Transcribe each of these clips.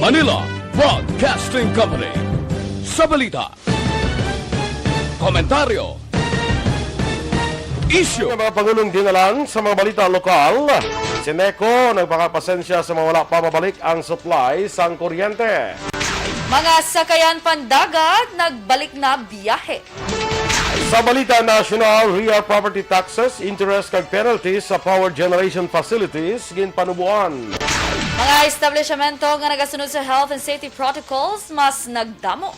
Manila Broadcasting Company. Sa balita, komentaryo, isyu. Mga Pangulong dinalan sa mga balita lokal, si Neco nagpakapasensya sa mga wala pa mabalik ang supply sang kuryente. Mga sakayan pandagat, nagbalik na biyahe. Sa balita national, real property taxes, interest kag penalties sa power generation facilities ginpanubuan. Mga establishmento nga nagasunod sa health and safety protocols, mas nagdamo.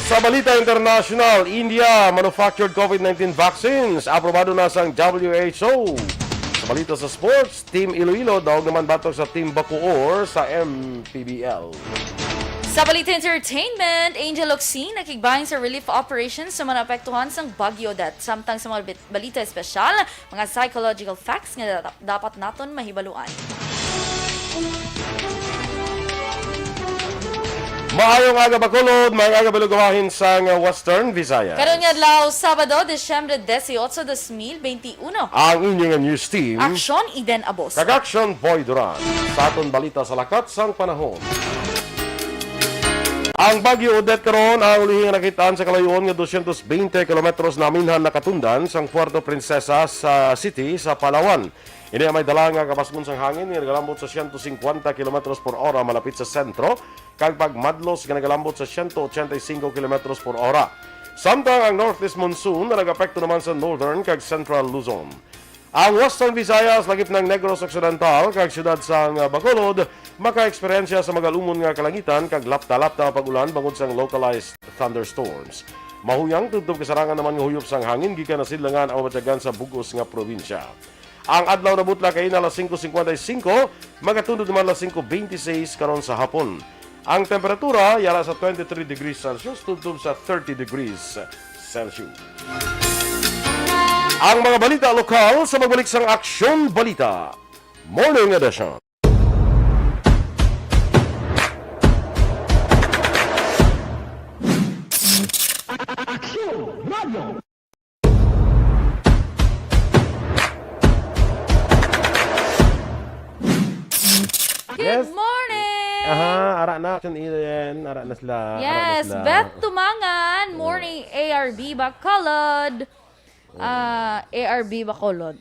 Sa balita international, India manufactured COVID-19 vaccines, aprobado na sang WHO. Sa balita sa sports, Team Iloilo daw naman batok sa Team Bacoor sa MPBL. Sa balita entertainment, Angel Oxy nakigbahin sa relief operations sa mga apektuhan sang Bagyo Dat. Samtang sa mga balita espesyal, mga psychological facts nga dapat naton mahibaluan. Maayong aga Bacolod, maayong aga Balugawahin sa Western Visayas. Karon nga adlaw, Sabado, Disyembre 18, 2021. Ang inyong news team, Aksyon, Eden Aboso. Aksyon Boy Duran, sa aton balita sa lakat sang panahon. Ang Bagyo Odette karon ang ulihing nakitaan sa kalayuan nga 220 kilometros na minhan nakatundan sang Puerto Princesa sa city sa Palawan. Ini may dala nga kapasgon sang hangin nga nagalambot sa 150 kilometros por hora malapit sa sentro kag pagmadlos nga nagalambot sa 185 kilometros por hora. Samtang ang northeast monsoon na nagapekto naman sa northern kag central Luzon. Ang Western Visayas lagip ng Negros Occidental kag siyudad sang Bacolod maka-eksperyensya sa magalumon nga kalangitan kag lapta-lapta nga pag-ulan bangod sang localized thunderstorms. Mahuyang tubtob kasarangan naman nga huyop sang hangin gikan na sidlangan ang matyagan sa bugos nga probinsya. Ang adlaw na butla kay na 5:55, magatundod naman 5:26 karon sa hapon. Ang temperatura yara sa 23 degrees Celsius tubtob sa 30 degrees Celsius. Ang mga balita lokal sa magbalik sang Aksyon Balita. Morning Edition. Aksyon Radio. Good morning! Ara na action iyan, ara na sila. Yes, Beth Tumangan, morning ARB Bacolod. ARB Bacolod.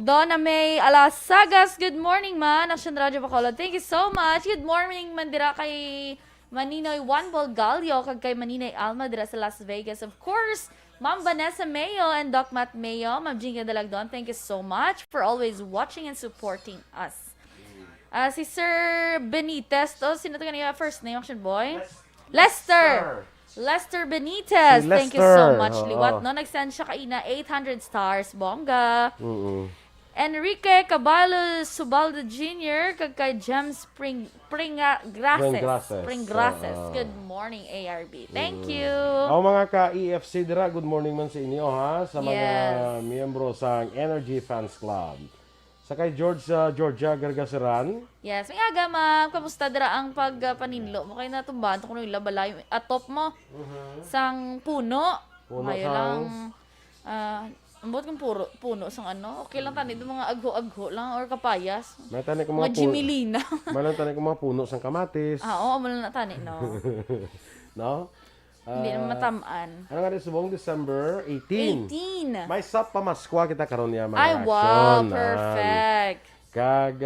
Donna May Alasagas, good morning man. Action Radio Bacolod. Thank you so much. Good morning man dira kay Maninoy Juan Bolgalio kag kay Maninay Alma dira sa Las Vegas. Of course, Ma'am Vanessa Mayo and Doc Matt Mayo. Ma'am Jinga Dalagdon, thank you so much for always watching and supporting us. Si Sir Benitez, sino ito kanina first name, Action Boy? Lester Benitez. Si Thank you Lester. so much, Liwat. No? Nag-send siya kaina 800 stars. Bongga. Enrique Caballo Subaldo Jr. kag kay Jem Springgrases. Good morning, ARB. Thank you. Ang mga ka-EFC dira, good morning man sa inyo ha. Sa mga miyembro sa Energy Fans Club. Sa kay Georgia Gargaseran. Yes, may aga ma'am. Kamusta dira ang pagpaninlo mo? Kaya natumbahan ito kung yung labalay. Atop mo. Sang puno. Ngayon lang. Ambot kong puno sang ano. Okay lang tani. Ito mga agho-agho lang or kapayas. May tani ko mga Jimilina. May tani ko mga puno sang kamatis. Oo, mo lang na tani, no? No? Hindi naman matamaan. Ano nga rin subong December 18. 18. May sap pamaskwa kita karon niya mga Ay, aksyon. wow. Perfect. Kag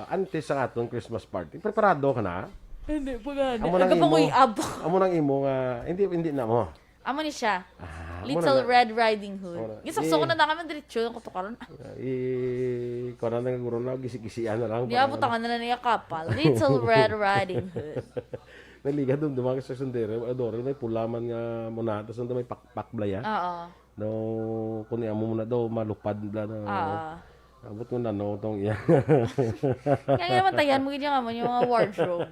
antes ang aton Christmas party. Preparado ka na? Hindi po gani. Amo nang Nagkapangoy imo. abo. Amo nang imo nga hindi na mo. Amo ni siya. amo Little na. Red Riding Hood. Gisakso ko na kami diretso yung kutukaron. Kuno na guro na gisi-gisian na lang. Di abutangan na niya kapal. Little Red Riding Hood. Naliga doon dumaki sa sundere, adore may pulaman nga muna tapos may pakblaya. Oo. No, kunya mo muna daw malupad bla na. Abot ko na no tong iya. Kaya naman tayan mo ganyan nga yung mga wardrobe.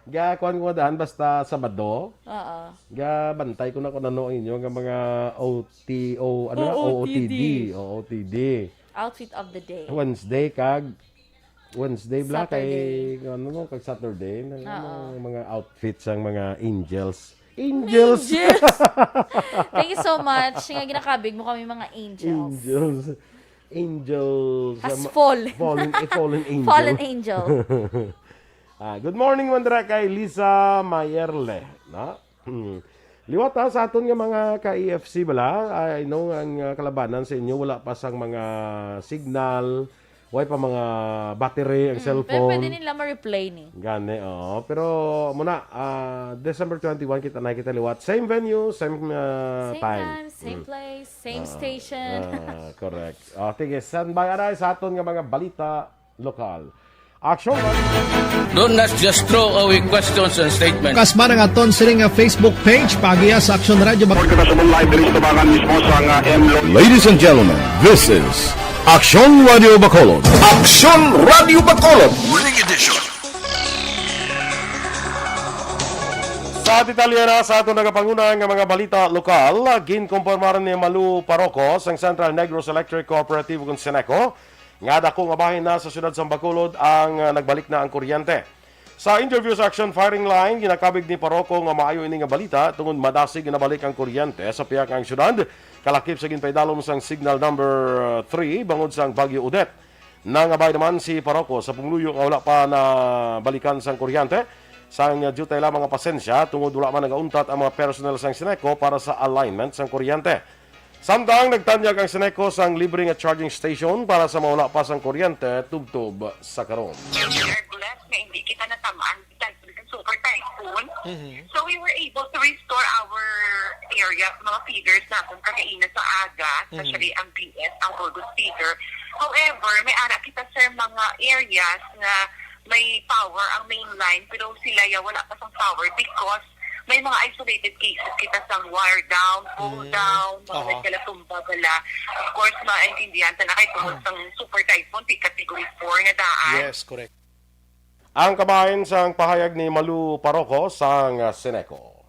Ga kuan ko daan basta Sabado. Oo. Ga bantay ko na ano inyo nga mga OTO ano OOTD. Outfit of the day. Wednesday bla kay ano no kag Saturday mga outfits ang mga angels. Thank you so much. Nga ginakabig mo kami mga angels. Angels. As fallen. Fallen angel. Fallen angel. Good morning man dira kay Lisa Mayerle, no? Liwat sa aton nga mga ka-EFC bala. I know ang kalabanan sa inyo wala pa sang mga signal, way pa mga battery ang Pero cellphone. pwede nila ma-replay ni. Gani, oo. Pero muna, December 21 kita liwat. Same venue, same Same time. time, same place, same station. Correct. Tige, standby aray sa aton nga mga balita lokal. Aksyon! Do not just throw away questions and statements. Kasmara nga ton siring nga Facebook page pagiya sa Aksyon Radio. Ladies and gentlemen, this is Aksyon Radio Bacolod. Aksyon Radio Bacolod. Morning edition. Sa Italiana, sa ato nagapangunang nga mga balita lokal, ginkompormaran ni Malu Parocos ang Central Negros Electric Cooperative kung Seneco, nga dako nga bahin na sa siyudad ng Bacolod ang nagbalik na ang kuryente. Sa interview sa Action Firing Line, ginakabig ni Paroco nga maayo ini nga balita tungod madasig ginabalik ang kuryente sa piyak ang siyudad, kalakip sa ginpaydalom sang signal number 3 bangod sang Bagyo Odette. Nangabay naman si Paroco sa pumuluyo nga wala pa na balikan sang kuryente, sang jutay lamang nga pasensya tungod wala man nagauntat ang mga personnel sang Seneco para sa alignment sang kuryente. Samtang nagtanyag ang Seneco sang libre nga charging station para sa mawala pa sang kuryente tubtob sa karon. We are blessed na hindi kita natamaan dahil super typhoon. So we were able to restore our area, mga feeders natin kagaina sa aga, especially ang PS, ang Burgos feeder. However, may anak kita sa mga areas na may power ang main line pero sila wala pa sang power because may mga isolated cases kita sa wire down, pull down, mga nagkalatumba bala. Of course, maintindihan na kayo tungkol sa super typhoon, category 4 na daan. Yes, correct. Ang kabahin sang pahayag ni Malu Paroco sang Seneco.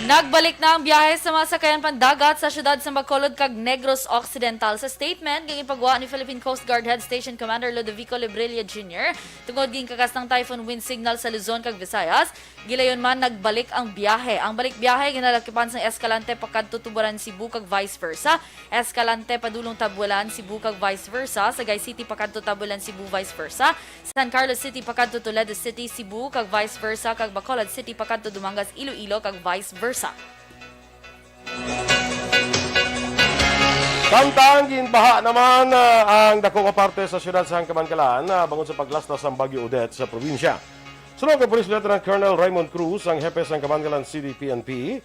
Nagbalik na ang biyahe sa mga sakayan pandagat sa syudad sa Bacolod kag Negros Occidental. Sa statement, ging ipagawa ni Philippine Coast Guard Head Station Commander Lodovico Librilla Jr. tungod ging kakas ng typhoon wind signal sa Luzon kag Visayas. Gilayon man nagbalik ang biyahe. Ang balik biyahe ginalakipan sa Escalante pakadto Tuburan Cebu kag vice versa. Escalante padulong Tabulan Cebu kag vice versa. Sagay City pakadto Tabulan Cebu vice versa. San Carlos City pakadto Toledo City Cebu kag vice versa kag Bacolod City pakadto Dumangas Iloilo kag vice versa. Samtang ginbaha naman ang dako nga parte sa siyudad sa Kamankalan bangod sa paglastas ng Bagyo Odette sa probinsya. Sunod kay Police Lieutenant Colonel Raymond Cruz, ang hepe sa Kamankalan City PNP.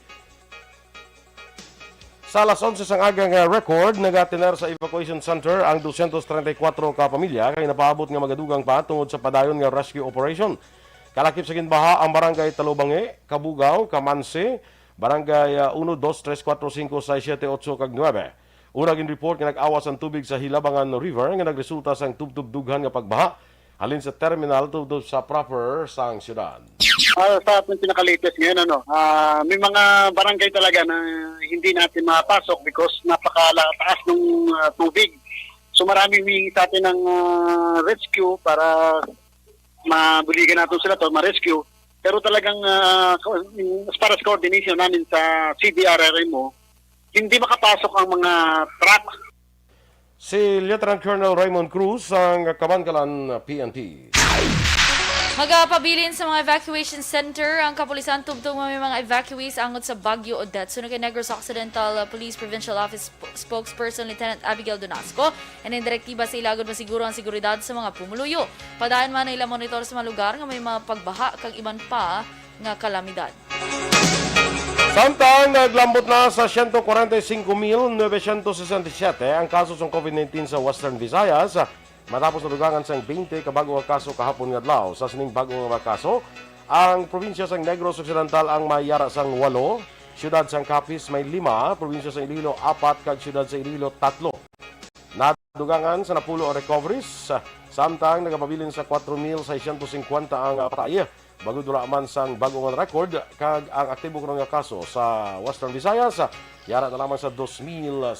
Sa alas 11 sang agang record, nagatiner sa evacuation center ang 234 ka pamilya kay napaabot nga magadugang pa tungod sa padayon nga rescue operation. Kalakip sa ginbaha ang barangay Talubangi, Kabugaw, Kamansi, barangay 1, 2, 3, 4, 5, 6, 7, 8 kag 9. Una gin report nga nag-awas ang tubig sa Hilabangan River nga nagresulta sang tubtub-dughan nga pagbaha halin sa terminal tubtub sa proper sang syudad. Sa ating pinaka-latest ngayon, may mga barangay talaga na hindi natin mapasok because napakataas ng tubig. So marami humingi sa atin ng rescue para mabuligan natin sila to, ma-rescue. Pero talagang as far as coordination namin sa CDRRMO, hindi makapasok ang mga truck. Si Lieutenant Colonel Raymond Cruz ang Kamankalan PNP. Magpabilin sa mga evacuation center ang kapulisan tubtong may mga evacuees angot sa Bagyo Odette. Sunod kay Negros Occidental Police Provincial Office Spokesperson Lieutenant Abigail Donasco and direktiba sa ilagod masiguro ang seguridad sa mga pumuluyo. Padayon man na ilang monitor sa mga lugar nga may mga pagbaha kag iban pa nga kalamidad. Samtang naglambot na sa 145,967 ang kaso ng COVID-19 sa Western Visayas, matapos nadugangan sang 20 ka bago nga kaso kahapon nga adlaw. Sa sining bago nga kaso, ang probinsya sang Negros Occidental ang may yara sang 8, siyudad sang Capiz may 5, probinsya sang Iloilo 4 kag siyudad sa Iloilo 3. Nadugangan sa napulo ang recoveries, samtang nagapabilin sa 4,650 ang patay. Bago dula man sang bagong record kag ang aktibo ko nga kaso sa Western Visayas, yara na lamang sa 2,074.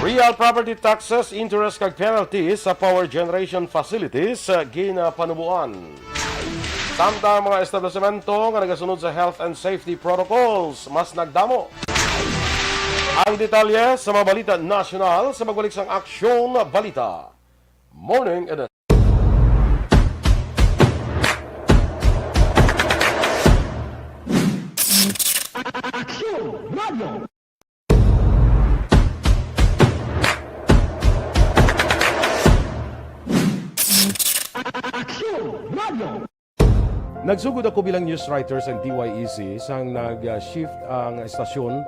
Real property taxes, interest kag penalties sa power generation facilities ginapanubuan. Samtang mga establishmento nga nagasunod sa health and safety protocols, mas nagdamo. Ang detalye sa mga balita nasyonal sa magbalik sang Aksyon Balita. Morning edition. Nagsugod ako bilang news writer sa DYEC sang nag-shift ang estasyon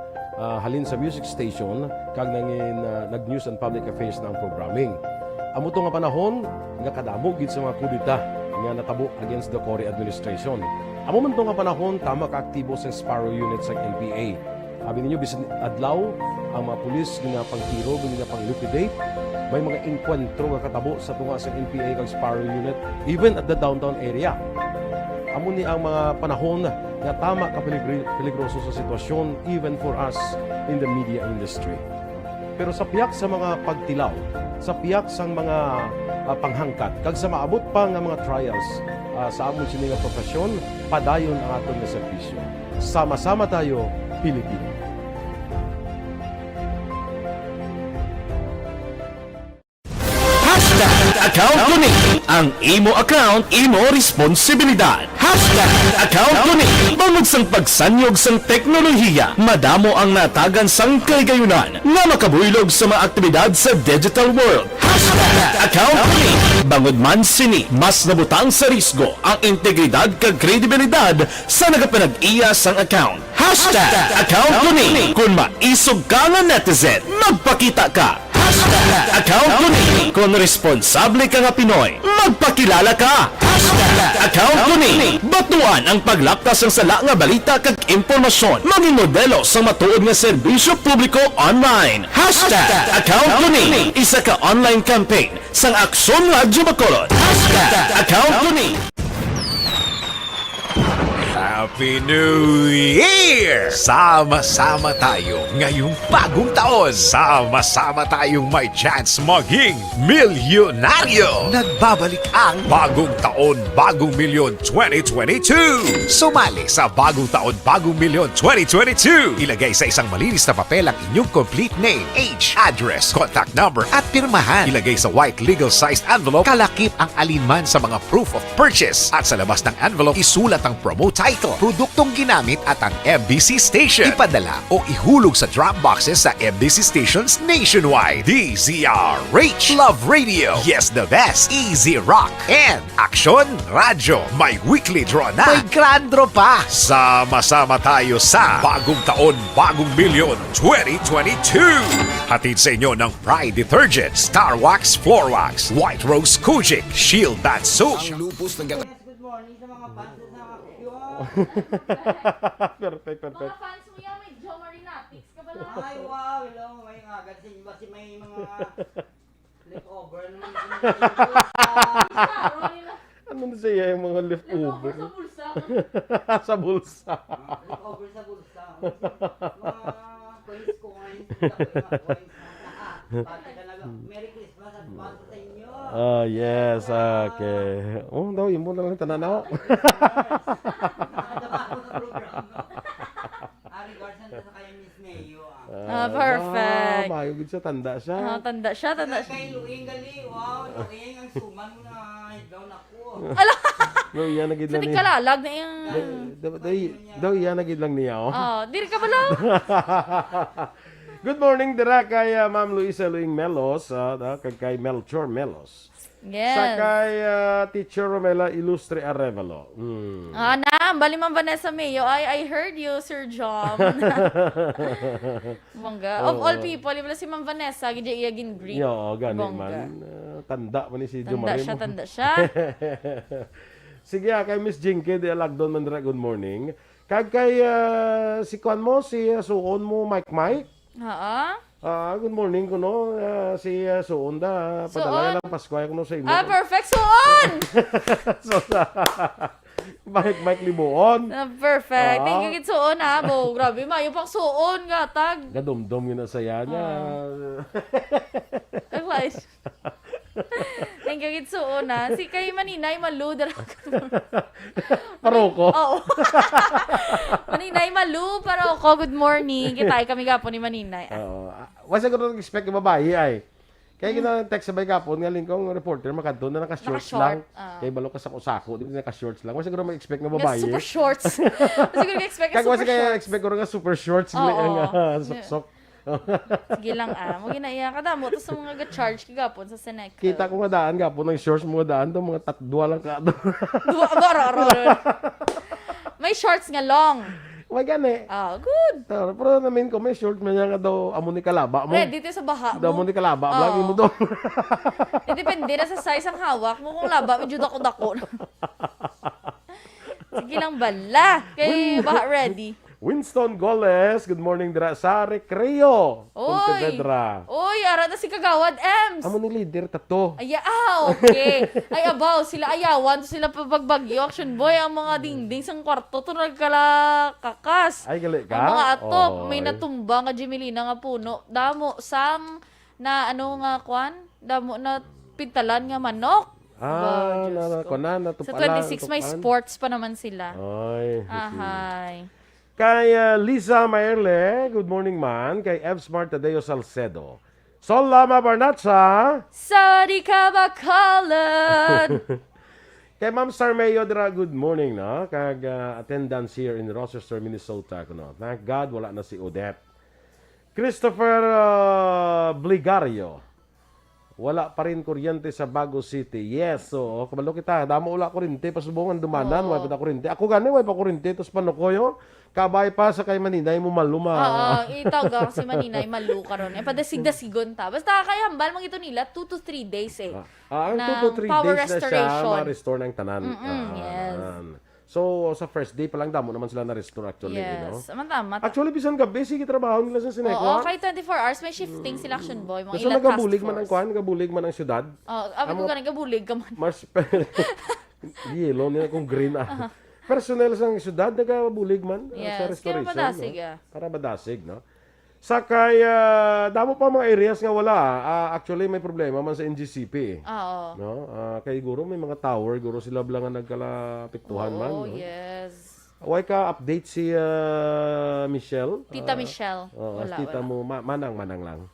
halin sa music station kag nag-news and public affairs ng programming. Amo to nga panahon nga kadamo gid sa mga kudita nga natabo against the Cory administration. Amo man to nga panahon tama ka aktibo sa Sparrow unit sa NPA. Sabi ninyo bisan adlaw ang mga pulis nga pangtiro nga pang-liquidate, may mga enkwentro nga katabo sa tunga sa NPA kag Sparrow unit even at the downtown area. Amo ni ang mga panahon nga tama ka peligroso sa sitwasyon even for us in the media industry. Pero sa piyak sa mga pagtilaw, sa piyak sa mga panghangkat, kag sa maabot pa nga mga trials sa amon sini nga profesyon, padayon ang aton nga serbisyo. Sama-sama tayo, Pilipino. Account ko ni ang imo account, imo responsibilidad. Account ko ni bangod sang pagsanyog sang teknolohiya, madamo ang natagan sang kaygayunan nga makabuylog sa mga aktibidad sa digital world. Account ko ni bangod man sini mas nabutang sa risgo ang integridad kag kredibilidad sa nagapanag-iya sang account. Account ko ni kung maisog ka nga netizen, magpakita ka. Account ko ni kung responsable ka nga Pinoy, magpakilala ka. Account ko ni batuan ang paglaptas ng sala nga balita kag impormasyon, maging modelo sa matuod nga serbisyo publiko online. Account ko ni isa ka online campaign sang Aksyon Radio Bacolod. Account ko ni Happy New Year! Sama-sama tayo ngayong bagong taon. Sama-sama tayong may chance maging milyonaryo. Nagbabalik ang Bagong Taon, Bagong Milyon 2022. Sumali sa Bagong Taon, Bagong Milyon 2022. Ilagay sa isang malinis na papel ang inyong complete name, age, address, contact number at pirmahan. Ilagay sa white legal-sized envelope, kalakip ang alinman sa mga proof of purchase. At sa labas ng envelope, isulat ang promo title, produktong ginamit at ang MBC station. Ipadala o ihulog sa drop boxes sa MBC stations nationwide. DZRH, Love Radio, Yes the Best, Easy Rock, and Aksyon Radio. May weekly draw na. May grand draw pa. Sama-sama tayo sa Bagong Taon, Bagong Milyon 2022. Hatid sa inyo ng Pride Detergent, Star Wax Floor Wax, White Rose Kojic, Shield Bath Soap. Good morning sa mga fans sa Aksyon. Perfect. Mga fans mo yan, may Jo Marinatics ka ba lang? Ay, wow. Hello. May agad sa iba. May mga leftover naman. Ano na siya yung mga leftover? Sa bulsa. Sa bulsa. Leftover sa bulsa. Mga coins. Mga coins. Pati ka na. Merry Christmas at bago sa inyo. Yes, okay. Oh, daw, yun mo na lang tananaw. Nakadama ako sa program. Regards na sa kaya Miss Mayo. Perfect. Mayugid siya, tanda siya. Tanda siya. Kay Luing gali. Wow, Luing ang suman mo na down ako. No, iyan nagid lang Sa niya. kalalag na yung... Daw, iyan nagid lang niya, oh. Diri ka ba lang? Good morning, dira kay Ma'am Luisa Luing Melos, kay Melchor Melos. Yes. Sa kay Teacher Romela Ilustre Arevalo. Bali man Vanessa Mayo. I heard you, Sir John. Bongga. Of all people, ibala si Ma'am Vanessa, gidya iyagin greet. Yo, gani Bongga. man. Tanda man ni si Tanda siya. Sige, kay Miss Jinky de Alagdon Mandra, good morning. Kay si Kwan mo, si suon mo, Mike. Good morning ko no, si Suon da, padala lang Pasko ko no sa imo. Perfect, Suon! Mike Libuon. Perfect. Thank you, kid Suon ha. Bo, grabe, mayo pang Suon, gatag. Gadumdum yun na saya niya. Thank morning kay Gitsuo na. Si kay Maninay Malu. Paroko. Oo. Maninay Malu, Paroko. Good morning. Kitay kami gapon ni Maninay. Oo. Wasa ko nag-expect ng babae ay. Kaya text sabay kapon, nga kong reporter, makadto na naka-shorts Naka-short, lang. Kaya balok ka sa kusako, di naka-shorts lang. Wasa ko mag-expect ng babae. Super shorts. Siguro ka-expect ka Kaya super wasa kaya shorts. expect ko nga super shorts. Oo. Sok-sok. Sige lang mo ginaiya ka damo. Tapos mga ga-charge ka gapon sa Seneca. Kita ko nga daan kapon ng shorts mo daan to mga tatdua lang ka. May shorts nga long. May gani. Good. Pero namin ko may short man nga daw amo ni kalaba mo. Ready to sa baha Daw mo mo. ni kalaba, Oo. lagi mo daw. Depende na sa size ang hawak mo. Kung laba, medyo dako-dako. Sige lang bala. Kay baha ready. Winston Goles, good morning dira sa Recreo. Oy! Pontevedra. Oy, ara na si Kagawad Ems. Amo ni leader tato. Okay. Ay, abaw, sila ayawan, sila pabagbagyo, action boy, ang mga dingding sang kwarto, to nagkala kakas. Ay gali ka. Ang mga atop, may Oy. natumba nga Jimelina nga puno. Damo, sam, na ano nga kwan, damo na pintalan nga manok. Diyos ko. Sa 26 may sports pa naman sila. Ay. Ahay. Kay Lisa Maerle, good morning man. Kay Ev Smart Tadeo Salcedo. Solama Barnatsa. Sadi ka bakalan. Kay Ma'am Sarmeo dira, good morning na. Kag attendance here in Rochester, Minnesota. Kuno. Thank God wala na si Odette. Christopher Bligario. Wala pa rin kuryente sa Bago City. Yes, so kabalo kita, damo ula kuryente pasubongan dumanan, wala pa kuryente. Ako gani wala pa kuryente tos panukoyo. Kabay pa sa kay Maninay mo maluma. Itawag si Maninay malu karon. Padasig-dasigon ta. Basta kay hambal mang ito nila 2 to 3 days Ang ng 2 to 3 power days na siya restoration. ma-restore ng tanan. Yes. So sa first day pa lang damo naman sila na-restore actually, you know. Yes. Tama. Actually bisan gabi sige trabaho nila sa Sineco. Oo, kay 24 hours may shifting sila action boy, mga So ilang task nagabulig man ang force. kwan, nagabulig man ang syudad. Abi ko ganun gabulig ka man. Mars yellow nila kung green personnel sa syudad nagabulig man sa Yes, kaya restoration. madasig Para madasig, no? Sakay damo pa mga areas nga wala. Actually may problema man sa NGCP. Oo. No? Kay guro may mga tower, guro sila lang nga nagkalapiktuhan man, Oh, no? yes. Why ka update si Michelle? Tita Michelle. Oo, Wala. tita mo manang lang.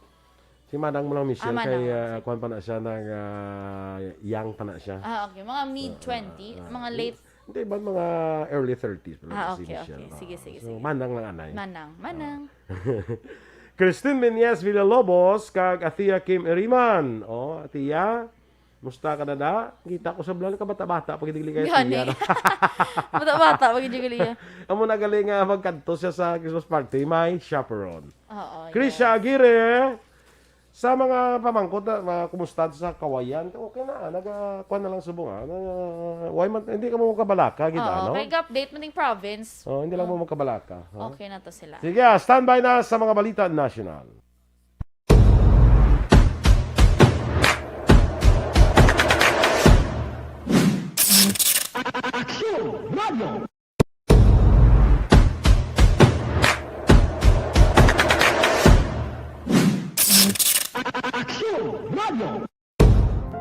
Si manang mo lang Michelle Manang, kay kuan pa na siya nag young pa na siya. Okay. Mga mid-20, mga late. Hindi ba mga early 30s pa lang si Okay. Michelle. Sige. So manang lang anay. Manang. Christine Menyes Villalobos kag Atia Kim Eriman. Atia, musta ka na da? Kita ko sa vlog ka bata-bata pag hindi kay Gani. Atia. Bata-bata, pag hindi gali. Amo nagaling magkanto siya sa Christmas party, may chaperone. Oo. Krisha Aguirre, sa mga pamangkot na mga kumusta sa kawayan, okay na, nagakuan na lang subong hindi ka mo makabalaka, kita, no? Kay update mo ng province. Hindi lang mo makabalaka. Okay na to sila. Sige, standby na sa mga balita national.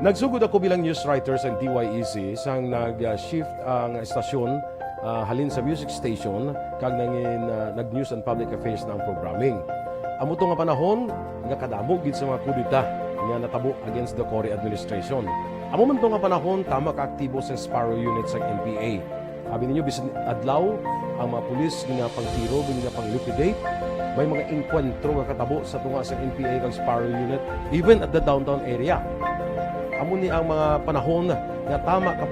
Nagsugod ako bilang news writer sa DYEC sang nag-shift ang estasyon halin sa music station kag nag-news and public affairs na ang programming. Amo to nga panahon nga kadamo gid sa mga kudita nga natabo against the Cory administration. Amo man to nga panahon tama ka aktibo sa Sparrow unit sa NPA. Abi ninyo bisan adlaw ang mga pulis nga pangtiro nga pang-liquidate may mga enkwentro nga katabo sa tunga sa NPA kag Sparrow unit even at the downtown area. Amo ni ang mga panahon nga tama ka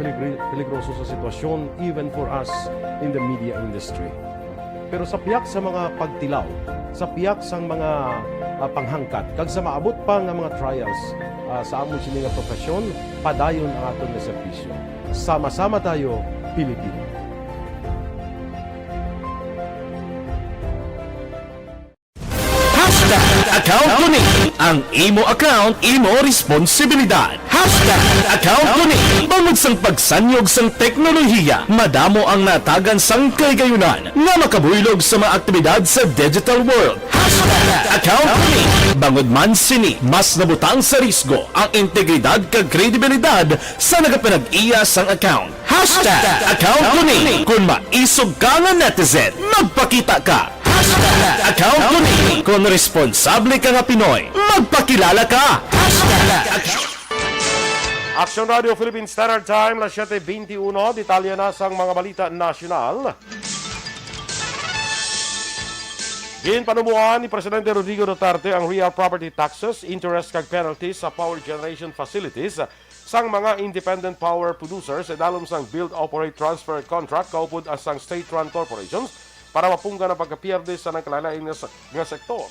peligroso sa sitwasyon even for us in the media industry. Pero sa piyak sa mga pagtilaw, sa piyak sa mga panghangkat, kag sa maabot pa nga mga trials sa amon sini nga profesyon, padayon ang aton nga serbisyo. Sama-sama tayo, Pilipino. Account ko ni. Ang imo account, imo responsibilidad. Account ko ni. Bangod sang pagsanyog sang teknolohiya, madamo ang natagan sang kaygayunan nga makabuylog sa mga aktibidad sa digital world. Account ko ni. Bangod man sini, mas nabutang sa risgo ang integridad kag kredibilidad sa nagapanag-iya sang account. Account ko ni. Kung maisog ka nga netizen, magpakita ka. Account ko ni. Kung responsable ka nga Pinoy, magpakilala ka. Aksyon Radio Philippine Standard Time, las 7:21, detalye na sang mga balita nasyonal. Ginpanumuan ni Presidente Rodrigo Duterte ang real property taxes, interest kag penalties sa power generation facilities sang mga independent power producers sa dalom sang build, operate, transfer contract kaupod as sang state-run corporations para mapungga na pagkapierde sa nagkalalain nga sektor.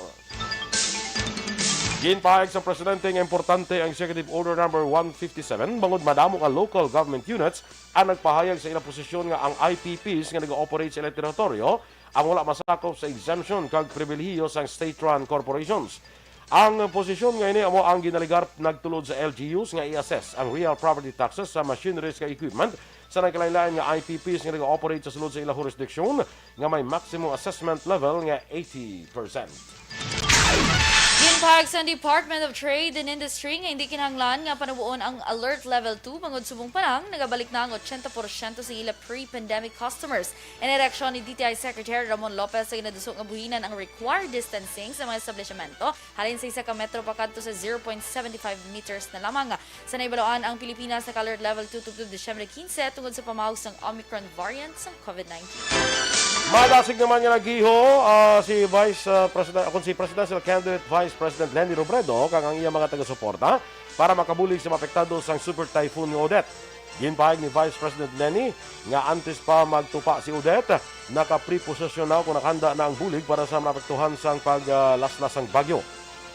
Ginpahayag sa Presidente nga importante ang Executive Order Number 157 bangod madamo nga local government units ang nagpahayag sa ilang posisyon nga ang IPPs nga nag-ooperate sa ilang teritoryo ang wala masakop sa exemption kag pribilehiyo sa state-run corporations. Ang posisyon nga ini amo ang ginaligar nagtulod sa LGUs nga i-assess ang real property taxes sa machineries kag equipment sa nagkalain-lain nga IPPs nga nag-ooperate sa sulod sa ilang jurisdiksyon nga may maximum assessment level nga 80%. Ginpahayag sa Department of Trade and Industry nga hindi kinahanglan nga panabuon ang Alert Level 2 bangod subong panang nagabalik na ang 80% sa ila pre-pandemic customers. In ereksyon ni DTI Secretary Ramon Lopez sa inadusok nga buhinan ang required distancing sa mga establishmento halin sa isa ka metro pakadto sa 0.75 meters na lamang. Sa naibaluan ang Pilipinas sa Alert Level 2 tungkol Desyembre 15 tungod sa pamahog ng Omicron variant sa COVID-19. Madasig naman nga nagiho si Presidential Candidate Vice President Leni Robredo kang ang iya mga taga-suporta para makabulig sa mapektado sang Super Typhoon nga Odette. Ginpahayag ni Vice President Leni nga antes pa magtupa si Odette, naka-preposisyon na kung nakahanda na ang bulig para sa maapektuhan sang paglaslasang bagyo.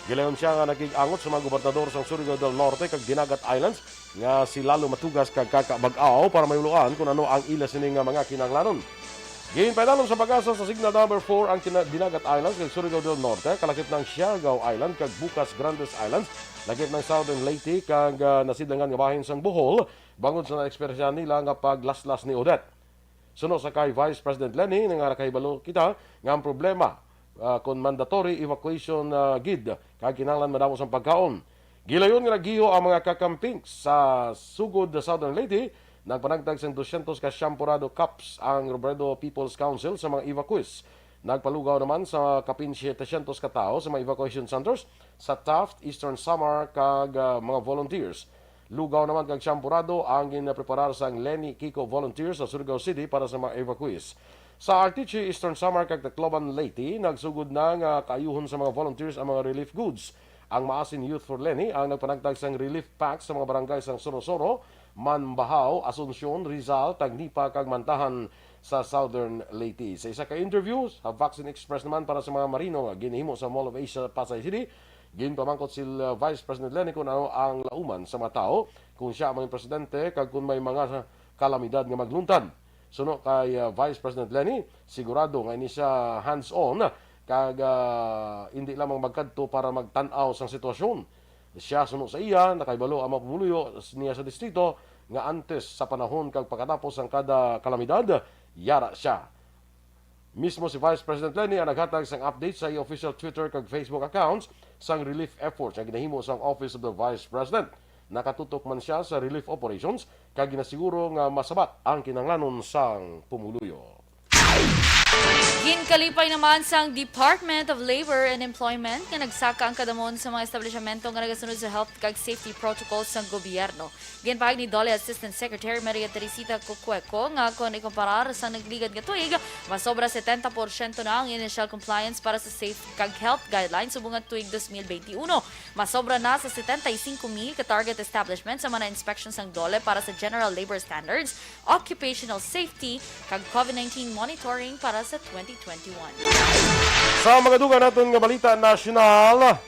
Gilayon siya nga naging-angot sa mga gobernador sang Surigao del Norte kag Dinagat Islands nga si Lalo Matugas kag kakabag-aw para mayuluan kung ano ang ilas ni nga mga kinahanglanon. Ginpaidalom sa pag-asa sa signal number 4 ang Dinagat Islands kag Surigao del Norte, kalakip ng Siargao Island kag Bukas Grandes Islands, lakip ng Southern Leyte kag nasidlangan nga bahin sang Bohol, bangod sa na-ekspersyahan nila nga paglaslas ni Odette. Suno sa kay Vice President Leni nga nakahibalo kita nga ang problema kung mandatory evacuation gid kag kinahanglan madamo sang pagkaon. Gilayon nga nagiho ang mga kakamping sa sugod Southern Leyte. Nagpanagtag sa 200 ka Shampurado Cups ang Robredo People's Council sa mga evacuees. Nagpalugaw naman sa kapin 700 ka tao sa mga evacuation centers sa Taft, Eastern Samar kag mga volunteers. Lugaw naman kag Shampurado ang ginapreparar sa Lenny Kiko Volunteers sa Surigao City para sa mga evacuees. Sa Artiche, Eastern Samar kag Tacloban, Leyte, nagsugod na nga kaayuhon sa mga volunteers ang mga relief goods. Ang Maasin Youth for Lenny ang nagpanagtag sa relief packs sa mga barangay sang Sorosoro, Manbahaw, Asuncion, Rizal, Tagnipa, kag Mantahan sa Southern Leyte. Sa isa ka interview, sa Vaccine Express naman para sa mga marino nga ginihimo sa Mall of Asia, Pasay City, ginpamangkot si Vice President Leni kung ano ang lauman sa mga tao, kung siya ang presidente, kag kung may mga kalamidad nga magluntad. Suno kay Vice President Leni, sigurado nga ini siya hands-on, kag hindi lamang magkadto para magtanaw sang sitwasyon. Siya suno sa iya, nakaibalo ang mapumuluyo niya sa distrito nga antes sa panahon kag pagkatapos ang kada kalamidad, yara siya. Mismo si Vice President Leni ang naghatag sang update sa official Twitter kag Facebook accounts sang relief efforts nga ginahimo sang Office of the Vice President. Nakatutok man siya sa relief operations kag ginasiguro nga masabat ang kinahanglanon sang pumuluyo. Ginkalipay naman sang Department of Labor and Employment nga nagsaka ang kadamon sa mga establishmento nga nagasunod sa health kag safety protocols ng gobyerno. Ginpahayag ni Dole Assistant Secretary Maria Teresita Cucueco nga kung ikumparar sa nagligad nga tuig, masobra 70% na ang initial compliance para sa safe kag health guidelines subong tuig 2021. Masobra na sa 75,000 ka target establishments sa mga inspections ng Dole para sa general labor standards, occupational safety kag COVID-19 monitoring para sa 2021. Sa mga duga natin nga balita nasyonal,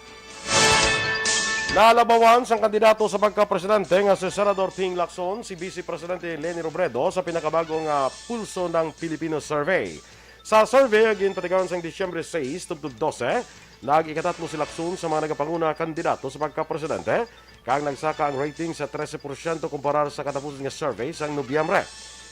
nalabawan sang kandidato sa pagka-presidente nga si Senador Ping Lacson, si Vice Presidente Leni Robredo sa pinakabagong pulso ng Filipino Survey. Sa survey, agin patigawan sang Disyembre 6, tubtub 12, nag-ikatatlo si Lacson sa mga nagapanguna kandidato sa pagka-presidente, kang nagsaka ang rating sa 13% kumparar sa katapusan nga survey sang Nobyembre.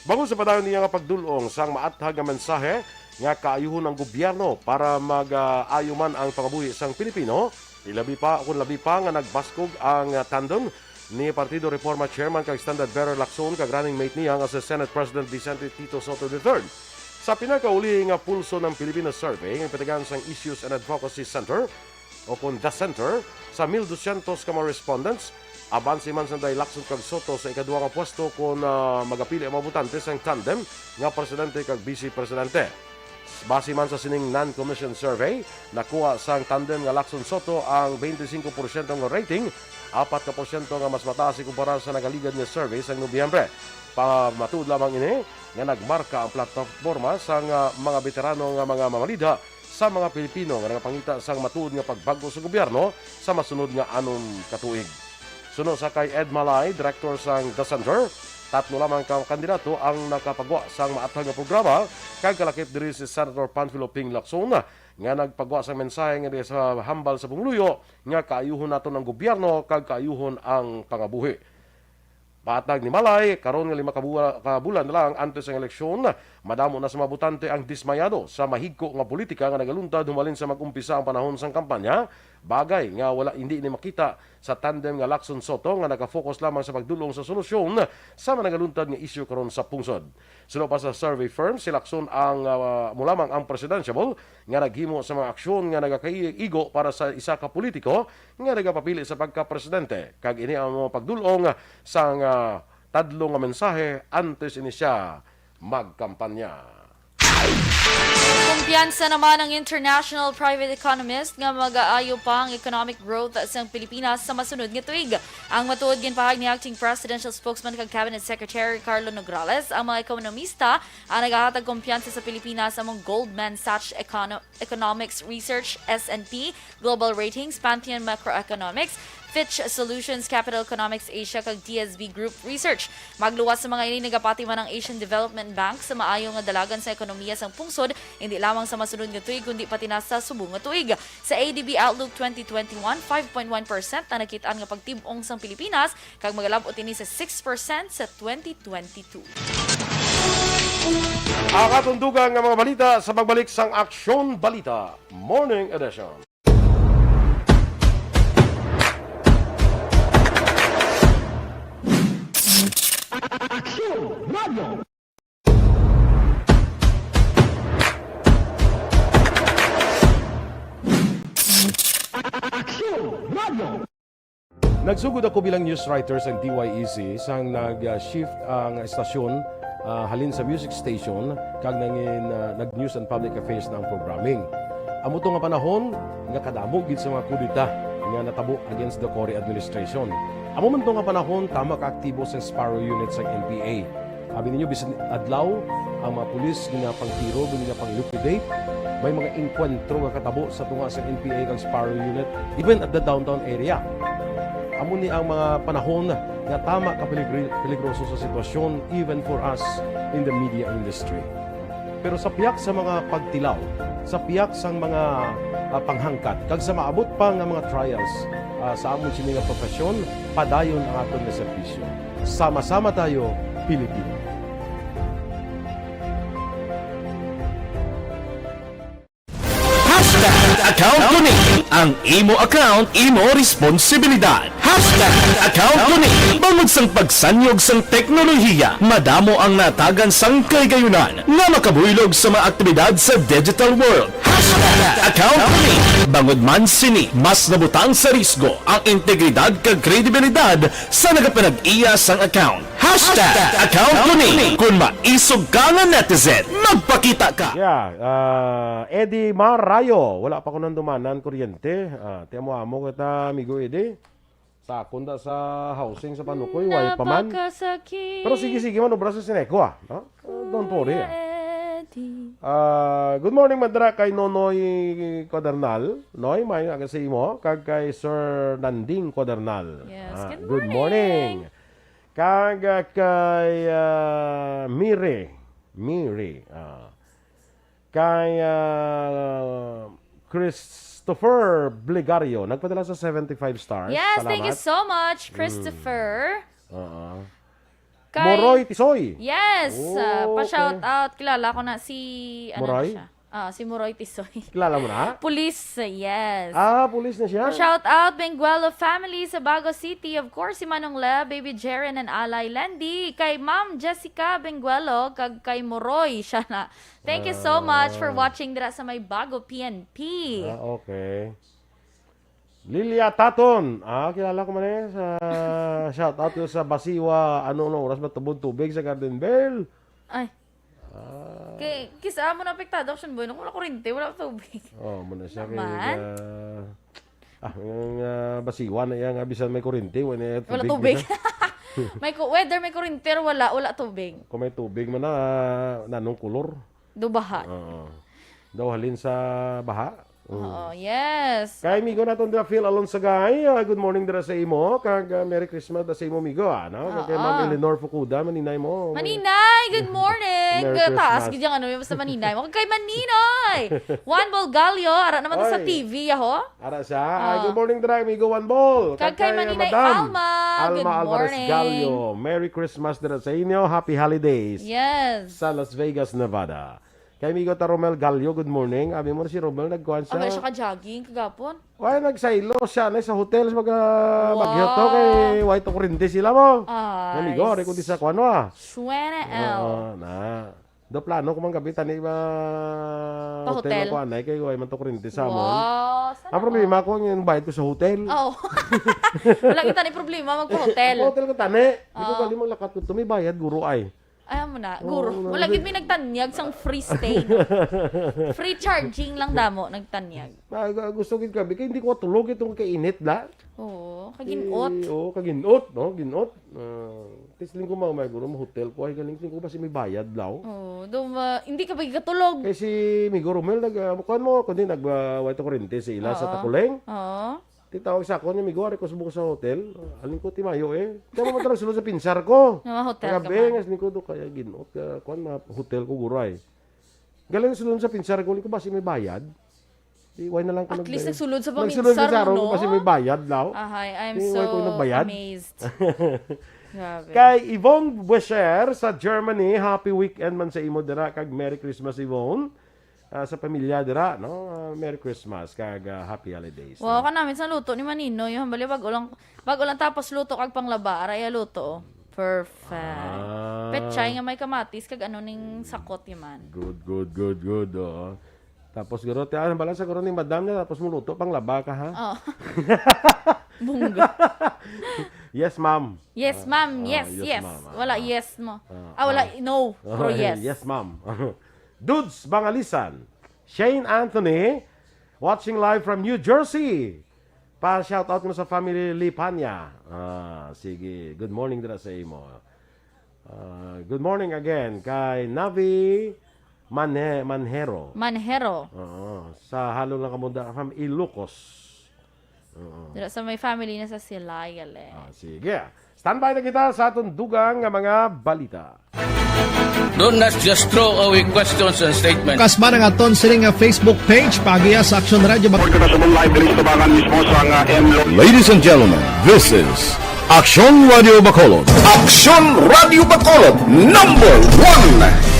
Bago sa padayon niya nga pagdulong sang maathag nga mensahe nga kaayuhon ang gobyerno para mag-ayuman ang pangabuhi sang Pilipino, labi pa nga nagbaskog ang tandem ni Partido Reforma Chairman kag Standard Bearer Lacson kag running mate niya nga si Senate President Vicente Tito Soto III. Sa pinakauli nga pulso ng Filipino Survey, ang patagan sang Issues and Advocacy Center o kung The Center, sa 1,200 ka mga respondents, abansi man sa Lacson kag Soto sa ikaduwa nga pwesto kung magapili ang mga butante sang tandem nga presidente kag vice-presidente. Base man sa sining non-commission survey, nakuha sang tandem nga Lacson Soto ang 25% nga rating, 4% nga mas mataas kumpara sa nagaligad nga survey sang Nobyembre. Pamatud lamang ini nga nagmarka ang platforma sang mga veterano nga mga mamalida sa mga Pilipino nga nagapangita sang matuod nga pagbago sa gobyerno sa masunod nga 6 katuig. Sunod sa kay Ed Malay, director sang The Center, 3 lamang ka kandidato ang nakapagwa sang maathag nga programa kag kalakip diri si Senator Panfilo Ping Lacson nga nagpagwa sang mensahe nga sa hambal sa bungluyo nga kaayuhon naton ang gobyerno kag kaayuhon ang pangabuhi. Patag ni Malay, karon nga 5 kabulan na lang antes ang eleksyon, madamo na sa mga butante ang dismayado sa mahigko nga politika nga nagaluntad humalin sa mag-umpisa ang panahon sang kampanya, bagay nga hindi ni makita sa tandem nga Lacson Soto nga naka-focus lamang sa pagdulong sa solusyon sa mga nagaluntad nga isyu karon sa pungsod. Suno pa sa survey firm, si Lacson ang mulamang ang presidentiable nga naghimo sa mga aksyon nga nagakaigo para sa isa ka politiko nga nagapapili sa pagka-presidente. Kag ini ang mga pagdulong sang tadlo nga mensahe antes ini siya magkampanya. Kumpiyansa naman ang international private economist nga mag-aayo pa ang economic growth sa Pilipinas sa masunod nga tuig. Ang matuod ginpahag ni acting presidential spokesman kag cabinet secretary Carlo Nograles, ang mga ekonomista ang nagahatag kumpiyansa sa Pilipinas among Goldman Sachs Economics Research, S&P Global Ratings, Pantheon Macroeconomics, Fitch Solutions, Capital Economics Asia kag DSV Group Research. Magluwas sa mga ini nagapati man ang Asian Development Bank sa maayo nga dalagan sa ekonomiya sang pungsod, hindi lamang sa masunod nga tuig kundi pati na sa subong nga tuig. Sa ADB Outlook 2021, 5.1% na nakitaan nga pagtibong sang Pilipinas kag magalabot ini sa 6% sa 2022. Ang katundugan nga mga balita sa pagbalik sang Aksyon Balita Morning Edition. Nagsugod ako bilang news writer sa DYEC sang nag-shift ang estasyon halin sa music station kag nag-news and public affairs na ang programming. Amo to nga panahon nga kadamo gid sa mga kudita nga natabo against the Cory administration. Amo man to nga panahon tama ka aktibo sa Sparrow unit sa NPA. Abi ninyo bisan adlaw ang mga pulis nga pangtiro nga pang-liquidate, may mga enkwentro nga katabo sa tunga sa NPA kag Sparrow unit even at the downtown area. Amo ni ang mga panahon nga tama ka peligroso sa sitwasyon even for us in the media industry. Pero sa piyak sa mga pagtilaw, sa piyak sang mga panghangkat, kag sa maabot pa nga mga trials sa amon sini nga profesyon, padayon ang aton nga serbisyo. Sama-sama tayo, Pilipino. Account Kuning. Ang imo account, imo responsibilidad. Account Kuning. Bangod sang pagsanyog sang teknolohiya, madamo ang natagan sang kaygayunan nga makabuylog sa mga aktibidad sa digital world. Account Kuning. Bangod man sini, mas nabutang sa risgo ang integridad kag kredibilidad sa nagapanag-iya sang account. Account Kuning. Kung maisog ka nga netizen, magpakita ka. Eddie Marayo, wala pa ko nang dumanan kuryente. Tiyan mo amo kita, amigo Eddie. Sa kunda sa housing sa Panukoy, way pa man. Pero sige, manobra sa Sineco no? Don't worry. Good morning madra kay Nonoy Quadernal. Noy, may aga sa imo. Kag kay Sir Nanding Quadernal. Yes, good morning. Kag kay Mire. Kay Christopher Blegario, nagpadala sa 75 stars. Yes, Salamat. thank you so much, Christopher. Oo. Kay- Moroy Tisoy. Yes, Oh, pa-shout okay. out. Kilala ko na si, ano na Muroy? siya? Si Muroy Tisoy. Kilala mo na? Police, yes. Pulis na siya. Shout out Benguelo family sa Bago City. Of course, si Manong Le, Baby Jaren and Alay Landy. Kay Ma'am Jessica Benguelo, kag kay Moroy siya na. Thank you so much for watching dira sa may Bago PNP. Okay. Lilia Taton. Kilala ko man sa shout out sa Basiwa. Ano oras ba tubod tubig sa Garden Bell? Ay. Kisa mo na apektado action boy. Nung wala kuryente, wala tubig. Muna siya kay Naman? yung Basiwa na yan, bisan may kuryente, wala tubig. Wala tubig. bisan. Weather may kuryente, pero wala tubig. Kung may tubig man na, nanong kulor. Dubaha. Daw halin sa baha. Oo, yes. Kay migo naton dira Phil alon sa gay. Good morning dira sa imo. Kag Merry Christmas da sa imo migo. Kay Ma'am Eleanor Fukuda, maninay mo. Maninay, good morning. Merry Taas Christmas. gid yung basta maninay mo. Kay Maninay. Juan Bolgalio, ara naman to sa Oy. TV yaho. Ara siya. Good morning dira migo One Ball. Kag kay Maninay Madam Alma. Good Alvarez morning. Gallo. Merry Christmas dira sa inyo. Happy holidays. Yes. Sa Las Vegas, Nevada. Kay migo ta Romel Gallo, good morning. Abi mo na si Romel nagkuhan Aga sa. siya ka-jogging kagapon. Why nagsaylo siya na sa hotel sa bagyot to kay white kurente sila mo. Ay. Amigo, ari ko di sa kuano Suena L. Do plano ko man gabi tani ba Pa-hotel? ko anay kay way man to kurente sa mo. Wow. Sana Ang problema ko yung bayad ko sa hotel. Oh. Wala kita ni problema magpa-hotel. Hotel ko tani. Di ko kali mo lakat ko tumi bayad guro ay. Ayaw mo na, guro. Wala gid may nagtanyag sang free stay. No? Free charging lang damo nagtanyag. Gusto gid gabi kay hindi ko tulog itong kainit la. Oo, kaginot. Kaginot, no? Ginot. Tisling ko may guro mo hotel ko ay galing ko ba si may bayad law. Oo, hindi ka ba katulog? Kay si Migo Romel nagmukan mo kundi nagway to kurente sa ila sa Takuleng. Oo. Titawag sa ako niya, Migo, ari ko subok sa hotel. Alin ko, timayo Kaya mo matarang sulod sa pinsar ko. Nga hotel ka Kagabi, man. ngas ni ko do kaya ginot. Kuan na hotel ko guray. Galing sulod sa pinsar ko, ko ba si may bayad? Iway na lang ko At least nagsulod sa Nagsulod paminsar, sa araw ko no? ba si may bayad daw? Ahay, I'm Iway so ko nagbayad. amazed. Grabe. Kay Yvonne Buescher sa Germany, happy weekend man sa imo dira kag Merry Christmas Yvonne. Sa pamilya dira, no? Merry Christmas kag happy holidays. Wow, ka namin sa luto ni Manino. Yung hambali, bago lang tapos luto kag panglaba. Araya luto. Perfect. Petchay nga may kamatis kag ano ning sakot yaman. Good. Tapos garo ti ang balansa garo ni madam niya tapos muluto pang laba ka ha. Oh. Bungga. Yes, ma'am. Yes, ma'am. Yes. ma'am. Wala yes mo. Wala no. Pero yes. Yes, ma'am. Dudes Bangalisan. Shane Anthony watching live from New Jersey. Pa-shout out mo sa family Lipanya. Sige. Good morning dira sa imo. Good morning again kay Navi Manhero. Sa halo lang kamuda from Ilocos. Dira sa may family na sa Silayale. Sige. Standby na kita sa atong dugang nga mga balita. Do not just throw away questions and statements. Kasma ng aton siling nga Facebook page pagiya sa Aksyon Radio. Ladies and gentlemen, this is Aksyon Radio Bacolod. Aksyon Radio Bacolod #1.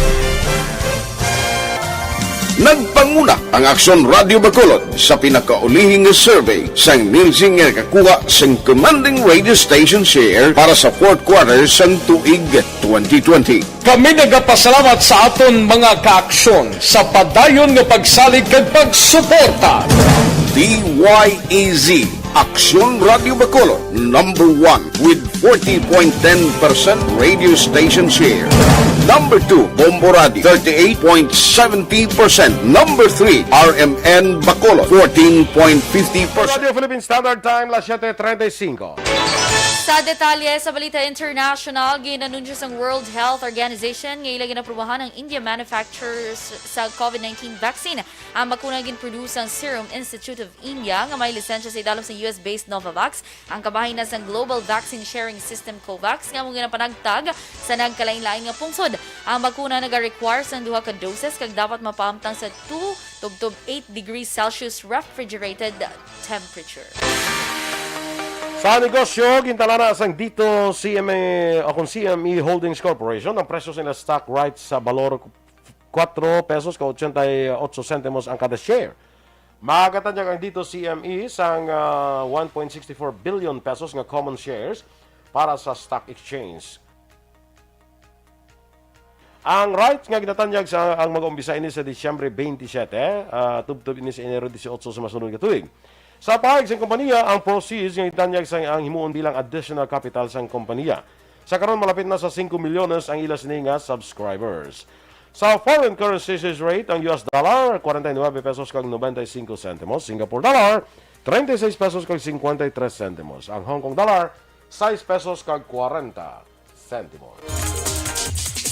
Nagpanguna ang Aksyon Radio Bacolod sa pinakaulihing survey sa nilsing nga kakuha sa commanding radio station share para sa fourth quarter sa tuig 2020. Kami nagapasalamat sa aton mga kaaksyon sa padayon nga pagsalig kag pagsuporta. DYEZ Aksyon Radio Bacolod #1 with 40.10% radio station share. Number 2, Bombo Radio 38.70%. Number 3, RMN Bacolod 14.50%. Radio Philippine Standard Time, las 7:35. Sa detalye sa Balita International, ginanunsyo sa World Health Organization ngayon ginaprubahan ng India manufacturers sa COVID-19 vaccine. Ang bakuna ginproduce ang Serum Institute of India nga may lisensya sa idalom sa US-based Novavax. Ang kabahin na sa Global Vaccine Sharing System COVAX nga mong ginapanagtag sa nagkalain-lain nga pungsod. Ang bakuna nag-require sa 2 ka doses kag dapat mapaamtang sa 2 tubtob 8 degrees Celsius refrigerated temperature. Sa negosyo, gintala na sang dito CME Holdings Corporation ang presyo sa stock rights sa valor 4 pesos ka 88 centimos ang kada share. Makakatanyag ang dito CME sang 1.64 billion pesos nga common shares para sa stock exchange. Ang rights nga ginatanyag sa ang mag-umpisa ini sa Disyembre 27, tubtob ini sa Enero 18 sa masunod nga tuig. Sa pahayag sa kompanya, ang proceeds nga itanyag sa ang himuon bilang additional capital sa kompanya. Sa karon malapit na sa 5 milyones ang ilas ni nga subscribers. Sa foreign currency rate, ang US dollar 49 pesos kag 95 centimos, Singapore dollar 36 pesos kag 53 centimos, ang Hong Kong dollar 6 pesos kag 40 centimos.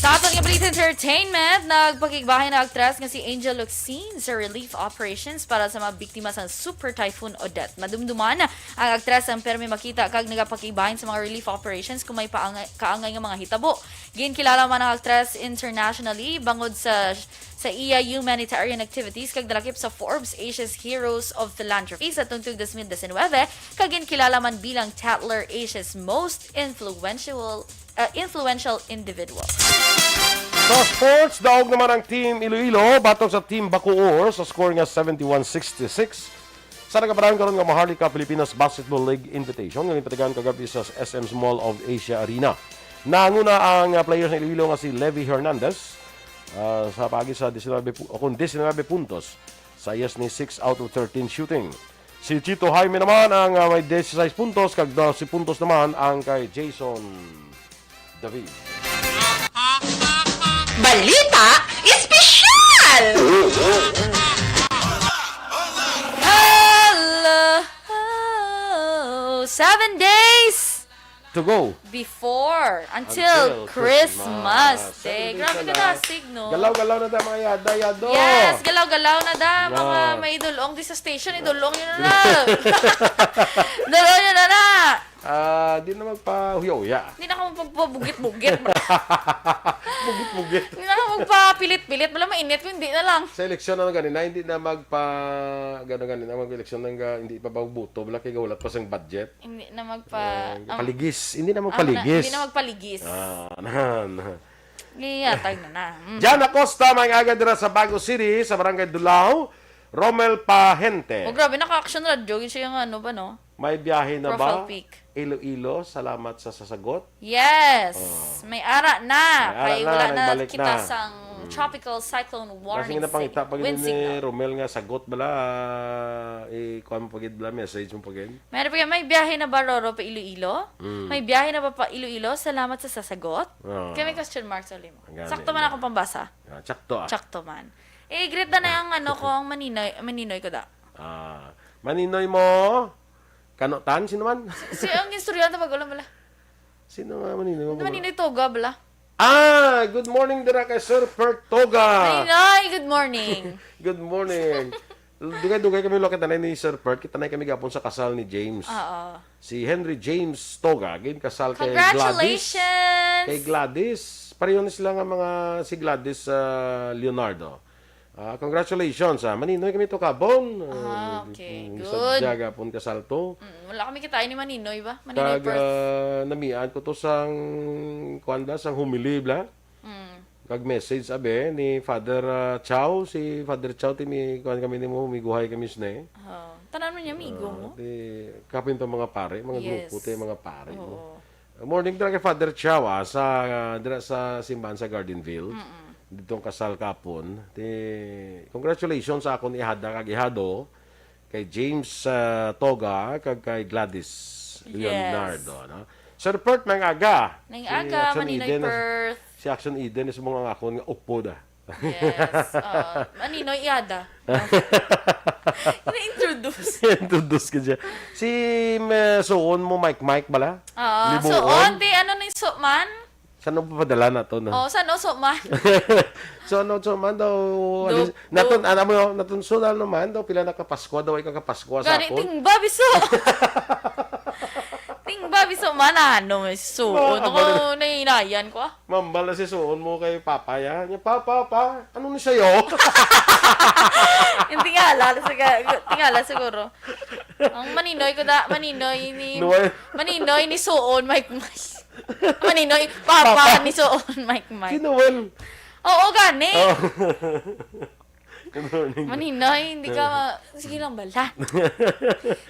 Sa aton nga Balita Entertainment, nagpakigbahay na aktres nga si Angel Locsin sa relief operations para sa mga biktima sa Super Typhoon Odette. Madumduman ang aktres ang permi makita kag nagapakigbahay sa mga relief operations kung may kaangay nga mga hitabo. Ginkilala man ang aktres internationally bangod sa iya humanitarian activities kag dalakip sa Forbes Asia's Heroes of Philanthropy sa tungtug 2019 kag ginkilala man bilang Tatler Asia's most influential individual. Sa sports, daog naman ang Team Iloilo batok sa Team Bacoor sa score nga 71-66 sa nagkaparang karon nga Maharlika Pilipinas Basketball League Invitation nga ipatigan kagabi sa SM Mall of Asia Arena. Nanguna ang players ng Iloilo nga si Levi Hernandez sa pagi sa 19 puntos sa yes ni 6 out of 13 shooting. Si Chito Jaime naman ang may 16 puntos kag 12 puntos naman ang kay Jason David. Balita Espesyal! Hello! 7 days To go. before until Christmas Day. 7 days Grabe na ka lang. na, signo. Galaw-galaw na tayo mga yada-yado. Yes, galaw-galaw na da. Mga Yeah. may idulong di sa station, idulong yun na na. Idulong yun na na. Di na magpa-huyaw-huya. Hindi na ako magpabugit-bugit. Bugit-bugit. Hindi na ako magpapilit-pilit. Wala mainit ko, hindi na lang. Sa eleksyon na ganina, hindi na ganina, mag-eleksyon na hindi pa buto. Wala kay gawalat pa sang budget. Hindi na magpa... Paligis. Hindi na magpaligis. Hindi na magpaligis. Iyatag na na. Jan Acosta, may agad dira sa Bago City, sa Barangay Dulao. Romel Pahente. Oh, grabe, naka-action radio. Yun siya yung ano ba, no? May biyahe na ba? Profile pic. Iloilo, salamat sa sasagot. Yes! May ara na. May ara Kaya na, wala na nagbalik kita na. sang tropical cyclone Kasi warning nga pangita pag wind ni signal. Romel nga sagot bala, ikuha mo pagid bala, message mo pagid. Meron pa yan, may biyahe na ba, Roro, pa Iloilo? May biyahe na ba pa Iloilo? Salamat sa sasagot. Oo. Kaya may question mark sa limo. Ang galing, Sakto man akong pambasa. Tsakto Sakto man. Greet na yung ano ko, ang maninoy ko da. Maninoy mo, kanotan, sino man? Si ang istoryante pag ulam bala. Sino nga maninoy mo? Maninoy toga bala. Good morning dira kay Sir Pert Toga. Maninoy, good morning. Good morning. Dugay-dugay kami lokit na ni Sir Pert. Kita na kami gapon sa kasal ni James. Oo. Si Henry James Toga, gin kasal kay Gladys. Congratulations! Kay Gladys. Pareho na sila nga mga si Gladys Leonardo. Congratulations. Maninoy kami to kabon. Okay, Sa good. jaga pon kasal to. Wala kami kitain ni Maninoy ba? Maninoy Kag Perth. namian ko to sang kuanda sang humili bla. Kag message abe ni Father Chow, si Father Chow timi kuan kami nimo miguhay kami sne. Tanan mo niya, amigo mo. Di kapin to mga pare, mga Yes. grupo te mga pare mo. Oo. Morning dira kay Father Chow sa dira sa simbahan sa Gardenville. Ditong kasal kapon. Congratulations sa akon ihada kag ihado kay James Toga kag kay Gladys Leonardo, no? Sir Pert may aga. Nang aga, Action Maninoy Eden, Perth. Si Action Eden is mga akon nga upo da. Yes. Maninoy Iada. Ina-introduce. Introduce ka dyan. Si suon mo, Mike bala? So, on, di ano ni so man? Saan mo papadala na to? No? Saan o so man? So man daw, natun sudan naman daw, pila na kapaskwa daw, ikakapaskwa sa Gani, ako. tingba, biso. Tingba, biso man, ano, may suon. Ako, nainayan ko, Mambal na si suon mo kay Papa yan. Papa, ano ni sa'yo? Yung tingala siguro. Ang maninoy ni suon, Mike. Maninoy, Papa ni suon, Mike. Si Noel. Oo, gani. Oh. Maninoy, hindi ka sige lang bala.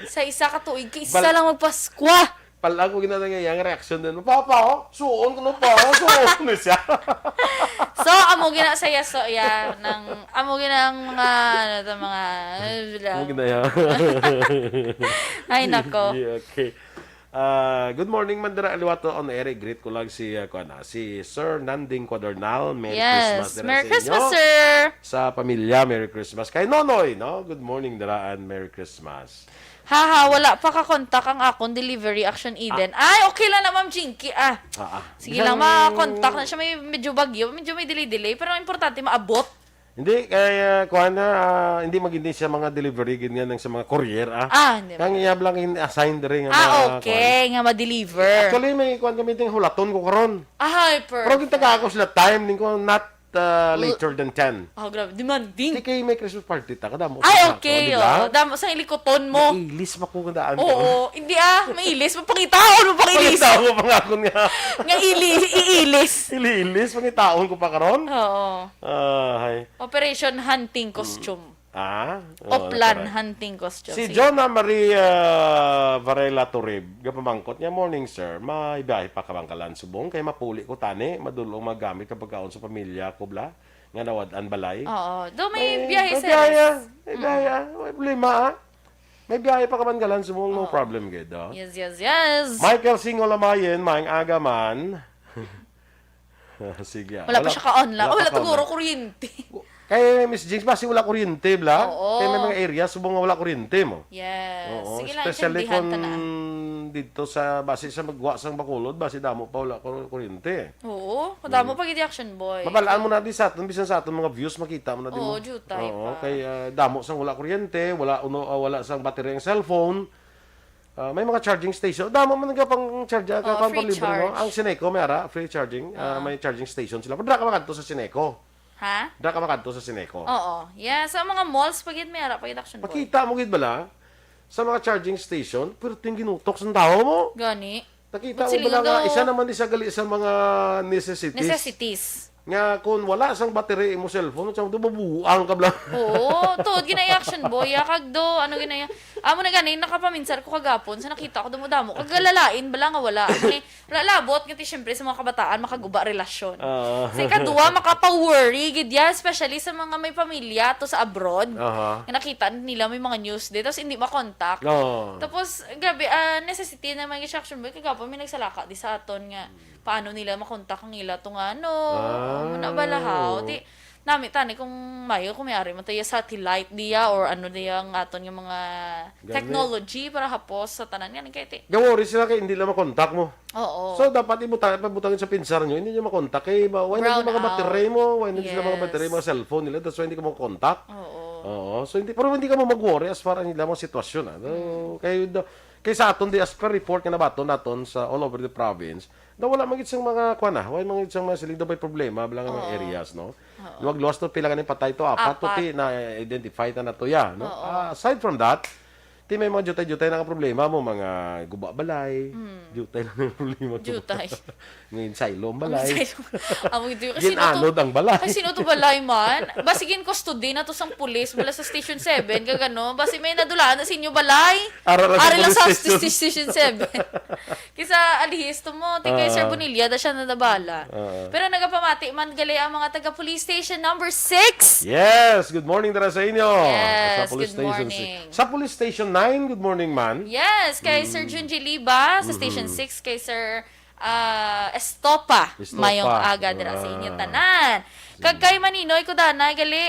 Sa isa ka tuig, isa lang magpaskwa. Pala ko ginatangay ang reaction din. Papa, suon ko na pa. Suon na siya. So, amo gina sa yaso ya ng amo gina ang mga Amo ginaya. Ay nako. Okay. Good morning, Mandara Aliwato on air. Greet ko lang si Sir Nanding Quadernal. Merry Christmas. Merry sa Christmas, inyo. sir. Sa pamilya, Merry Christmas. Kay Nonoy, no? Good morning, Daraan. Merry Christmas. Wala pa ka-contact ang akong delivery Aksyon Eden. Ay, okay lang na, Ma'am Jinky. Sige lang, ma-contact na siya. May medyo bagyo, medyo may delay-delay. Pero importante, maabot. Hindi, kaya hindi magindi siya mga delivery, ganyan sa mga courier, Hindi. Kaya iyab lang in-assign rin nga mga okay. Nga ma-deliver. Actually, may kami din hulaton ko karon. Hyper. Pero kita ako sila time, din ko not later than 10. Grabe. Demanding. Hindi kayo may Christmas party ta. Kadamo. Okay. Damo sa ilikoton mo. Ilis pa ko kandaan ko. Oo. Hindi may ilis. Mapangitaon mo pangilis. Pangitaon pa nga ako nga. Nga iilis. Ilis, pangitaon ko pa karon. Oo. Hay. Operation Hunting Costume. Oplan Hunting Costume. Si Jonna Maria Varela Torib, gapamangkot niya, morning sir, may biyahe pa ka Bangkalan Subong, kay mapuli ko tani, madulong magamit kapag kaon sa pamilya ko bla, nga nawadan balay. Oo. Do may biyahe sa May biyahe, may problema May biyahe pa ka Bangkalan Subong, no problem gid. Yes. Michael Singolamayen, maing aga man. Sige. Wala pa siya ka-online. Wala siguro kuryente. Kay Miss Jinx, basi wala kuryente, bla? Oo. Kaya may mga area, subong nga wala kuryente mo. Yes. Oo, Sige lang, especially intindihan kung ka na. dito sa, basi sa magwa sang Bacolod, basi damo pa wala kuryente. Oo. Kadamo pag Action Boy. Mabalaan mo na di sa aton, bisan sa aton mga views, makita mo na di mo. Oo, jutay Oo, pa. kay damo sang wala kuryente, wala sang battery ang cellphone. May mga charging station. Damo man nga pang charge, pang free libre mo. charge. Ang Sineco, may free charging. May charging station sila. Padra ka makadto sa Sineco. Ha? Dra ka makadto sa Sineco. Oo. Yeah, sa mga malls, pag may ara, pag Action Boy. Makita mo gid bala sa mga charging station, pero ting ginutok sa tao mo. Gani. Nakita Ba't mo bala sila nga daw- isa naman di sa gali sa mga Necessities. Nga kung wala sang battery mo cellphone, tsaka bubuang ka bala. Oo, tuod ginay Action Boy. Kag do, ano ginaya. Amo na gani, nakapaminsan ko kagapon, sa nakita ko dumudamo. Kagalalain, bala nga wala. Labot, ngati syempre sa mga kabataan, makaguba relasyon. Sa ikaduwa, makapa-worry, gidya, especially sa mga may pamilya, to sa abroad. Nga nakita nila may mga news din, tapos hindi makontak. Tapos, grabe, necessity na may Action Boy, kagapon, may nagsalaka di sa aton nga, paano nila makontak ang ila, itong ano, nabalahaw. Di, tani kung may ari mo tayo satellite diya or ano diya ang aton yung mga technology para hapos sa tanan yan kay te. Gawori sila kay hindi lang makontak mo. Oo. So dapat ibutangin sa pinsar nyo, hindi nyo makontak. Kay why hindi mga battery mo, why hindi sila mga battery mga cellphone nila, that's why hindi ka makontak. Oo. So pero hindi ka mo mag-worry as far as nila mga sitwasyon. Kay sa aton di as per report nga nabaton naton sa all over the province, na wala magit sang mga wala magit sang mga siling may problema bilang mga areas, no. Wag lost to pila kaning patay to apat to ti na identify na to ya, no. Aside from that, ti may mga jutay na problema mo, mga guba balay, jutay lang yung problema. Jutay. Ngayon silom balay. Amo ito kasi Ginanod ang balay. Kasi sino to balay man? Basigin custody na to sang pulis bala sa Station 7 kagano. Basi may nadulaan na sinyo balay. Ari lang sa Station 7. Kisa alihis to mo, tigay Sir Bonilla da siya nadabala. Pero nagapamati man gali ang mga taga Police Station number 6. Yes, good morning dara sa inyo. Yes, sa Police good Station morning. 6. Sa Police Station 9, good morning man. Yes, kay Sir Junji Liba sa Station 6 kay Sir Estopa. Mayong aga dira sa inyo tanan. Kag kay Maninoy ko danay gali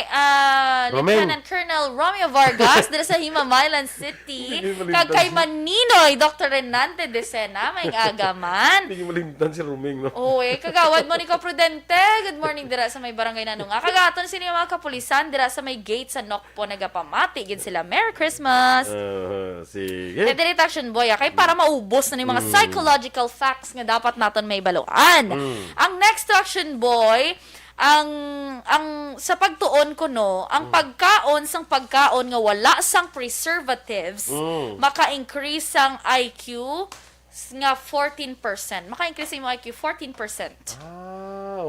Romeng. Lieutenant Colonel Romeo Vargas dira sa Himamaylan City. Hindi mo Kag limtan kay si- Maninoy Dr. Renante de Sena may agaman. Hindi mo malimtan si Romeng, no? Oy, kagawad mo ni ka Prudente. Good morning dira sa may barangay Nanunga. Kagaton sila yung mga kapulisan dira sa may gate sa Nokpo nagapamati gid sila. Merry Christmas. Sige. Direct action boy, kay para maubos na ni mga psychological facts nga dapat naton may baluan. Ang next action boy, ang sa pagtuon ko no, ang pagkaon sang pagkaon nga wala sang preservatives, maka-increase sang IQ nga 14%. Maka-increase yung IQ 14%.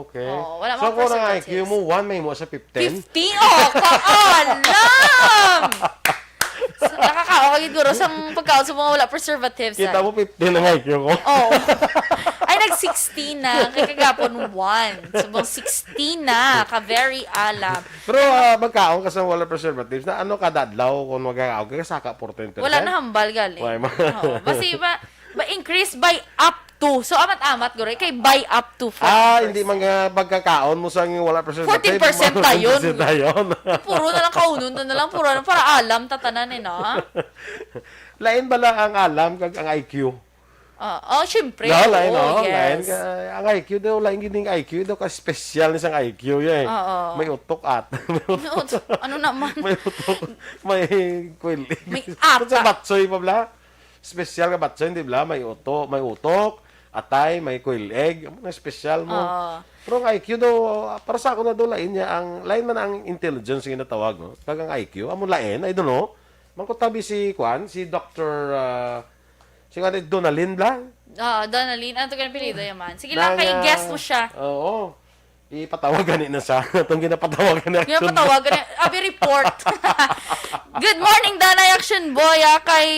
Okay. Oh, wala So, mga kung ang preservatives. IQ mo, 1 may mo sa 15? 50? Oh, kaalam! So, nakakaawagin guro sang pagkaon sa mga wala preservatives. Kita mo 15 ang IQ ko? Oo. Ay, nag-16 na. Kay kagapon 1. Subong 16 na. Ka-very alam. Pero magkaon ka sa wala preservatives na ano kada adlaw kung magkakaon ka saka 14%? Wala na hambal gali. Why, ma? Oo. Basi ba increase by up to. So, amat-amat guro. Kay by up to 40%. Hindi mga pagkakaon mo sa wala preservative. 14% tayon. 14% tayon. Puro na lang kaunon. Na lang puro na. Para alam tatanan eh, no? Lain bala ang alam kag ang IQ? Syempre. No, lain, Oo, no? Lain yes. ka, ang IQ daw, lain gining IQ daw ka special ni sang IQ yan. Oo. May utok at. May utok. Ano naman? May utok. May kwili. May Kung sa ata. batsoy pa bla, special ka batsoy, di bla, may utok, atay, may quail-egg, ano na special mo. Pero ang IQ daw, para sa ako na daw, lain niya, lain man ang intelligence yung natawag, no? Kag ang IQ, amon lain, I don't know, mangkutabi si Dr. Si Donalyn bla? Donalyn. Ano ito ka pilido yaman? Sige lang, kay-guess mo siya. Oo. Ipatawagan na sa itong ginapatawagan na action. Ginapatawagan na. Abi report. Good morning, Danay Action Boy. Kay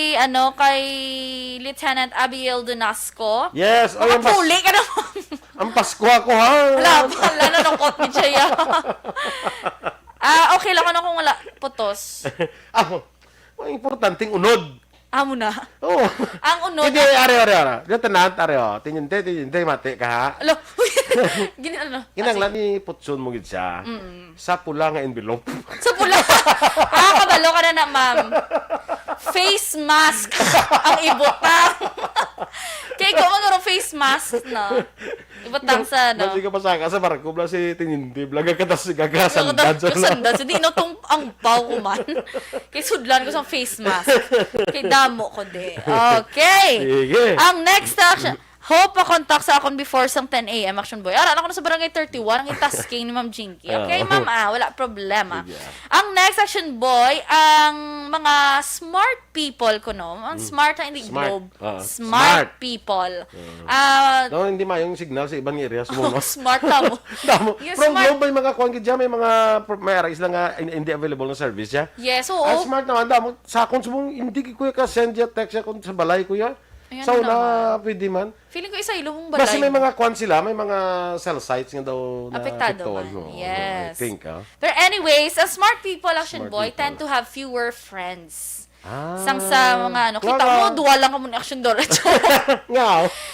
Lieutenant Abiel Donasco. Yes. Ang Makapuli ka naman. Ang Pasko ako, ha? Wala, nanukot ni Chaya. Okay lang ako na kung wala putos. Ang importanteng unod. Amo na. Oo. Ang unod. Hindi, are. Lieutenant, are. Tinyente, mati ka, ha? Alo. Ano? Kinanglan ni Putsun mo gid siya. Sa pula nga envelope. Sa pula. Kabalo ka na ma'am. Face mask ang ibutang. Kaya ikaw magkaroon face mask na. Ibutang sa ano. Kasi ka pasaka sa barko bla si Tinyente. Blaga ka tas gagasandan sa Kasandan. So di no tong ang baw ko man. Kaya sudlan ko sa face mask. Kaya damo ko de. Okay. Sige. Ang next action. Hope pa-contact sa akon before sang 10 a.m. Action Boy. Ara ako na sa barangay 31 ang itasking ni Ma'am Jinky. Okay, ma'am? Wala problema. Ang next Action Boy, ang mga smart people ko, no? Ang smart na hindi globe. Smart people. No, hindi yung signal sa ibang areas mo. No? Smart na mo. Yung From smart- globe may mga kuwan dyan, may mga may arais lang nga hindi available na service ya. Yes, oo. Ang smart naman, damo, sa akong subong, hindi ko ka send ya text ya kung sa balay ko ya. Ayan So na na, naman. pwede man. Feeling ko isa ilong balay. Kasi may mga kuwan sila, may mga cell sites nga daw na Apektado apektuhan, man. no? Yes. I think, But anyways, a smart people, Action Smart Boy, people. tend to have fewer friends. Ah. Sang sa mga ano, kita mo, duwa lang ka muna Action Door. Nga.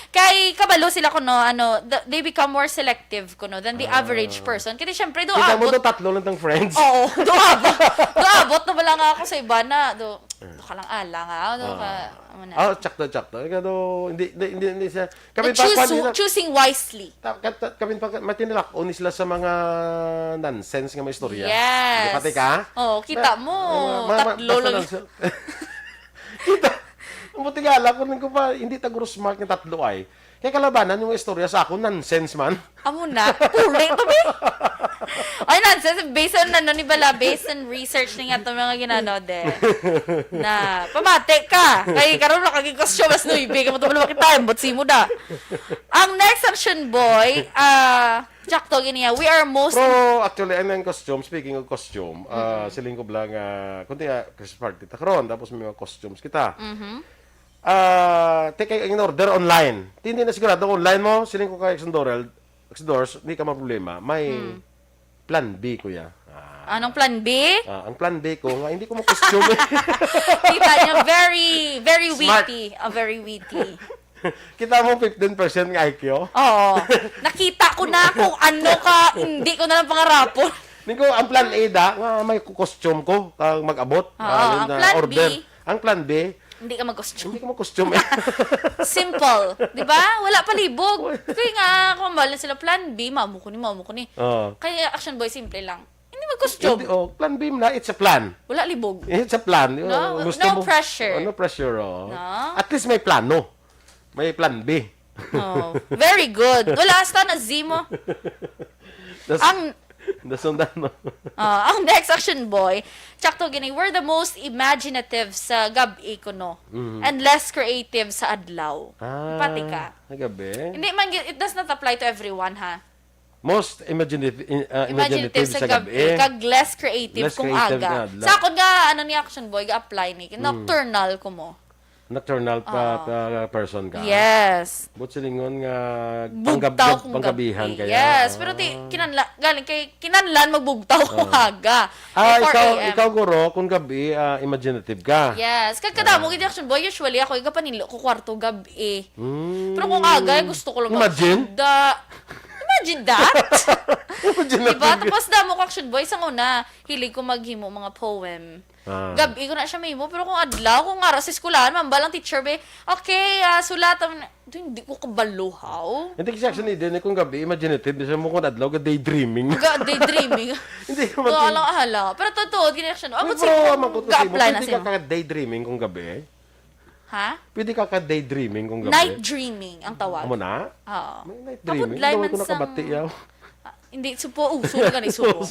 Kay kabalo sila kuno they become more selective kuno than the average person. Kasi syempre do Kita mo abot. daw tatlo lang tang friends. Oo, do abot na bala nga ako sa iba na do ka lang ala nga do ka ano na. Tsakto. Ika daw, hindi siya. Kami pa, Choosing wisely. kami pa, matinilak, unis sila sa mga nonsense nga may istorya. Yes. Di pati ka? Oh, kita mo. Tatlo lang. Kita. Buti nga alam ko pa, hindi taguro smart ng tatlo ay. Kaya kalabanan yung istorya sa ako, nonsense man. Amo na. Puli to be. Ay, nonsense. Based on ano ni Bala, based on research ni nga ito mga ginano de. Na, pamate ka. Kaya karoon na kaging costume, mas nuibi. Kamu ito mo kita, butsi mo da. Ang next Action Boy, Jack to ganiya, we are most... Pero actually, ano yung costume, speaking of costume, siling ko lang, kunti Christmas party ta karon, tapos may mga costumes kita. Take in order online. Hindi na sigurado online mo, siling ko kay Xdoors, hindi ka problema. May plan B, kuya. Anong plan B? Ang plan B ko, nga, hindi ko mo costume. Kita niya, very, very Smart. witty. Very witty. Kita mo 15% ng IQ? Oo. Nakita ko na kung ano ka, hindi ko na lang pangarapon. Niko, ang plan A nga may costume ko kag mag-abot. Ang plan B. Ang plan B, Hindi ka mag-costume. hindi ko mag-costume. Simple. Di ba? Wala palibog. Kaya nga, kung mahal na sila plan B, mamo ko ni. Oo. Kaya Action Boy, simple lang. Hindi mag-costume. Plan B na, it's a plan. Wala libog. It's a plan. No, no pressure. No pressure. Oh. No? At least may plano. May plan B. Oh, very good. Wala, hasta na Z mo. Ang Nasundan mo. ang next Action Boy, tsakto gini, we're the most imaginative sa gabi ko, no? And less creative sa adlaw. Pati ka. Gabi. Hindi man, it does not apply to everyone, ha? Most imaginative sa gabi. Kag less creative Less kung creative aga. nga adlaw. Sa akon nga, ano ni Action Boy, ga-apply ni. Nocturnal ko mo. Nocturnal person ka. Yes. But silingon nga Bugtaw kung panggabihan gabi. kaya. Yes, pero galing kay kinanlan magbugtaw kung aga. Ikaw guro, kung gabi, imaginative ka. Yes. Kagkadamo gid Action Boy, usually ako iga panilo ko kwarto gabi. Pero kung aga, gusto ko lang Imagine that. Imaginative. Diba? Tapos damo ko Action Boy, sang una, hilig ko maghimo mga poem. Gabi ko na siya mahimo, pero kung adlaw, kung araw sa eskwelahan, mambalang teacher be, okay, sulatan mo na. Hindi ko kabaluhaw. Hindi kasi actually din, kung gabi, imaginative, di siya mo kung adlaw, daydreaming. Daydreaming. Hindi ko So, alang-ahala. Pero totoo, ginaction. Ako Pero, ga-apply na pwede sa'yo. ka daydreaming kung gabi. Ha? Pwede ka daydreaming kung gabi. Night dreaming ang tawag. Amo na? Oo. May night dreaming. Kapudlay Hindi man ko sang- nakabati yaw. Hindi, uso ka ni supo.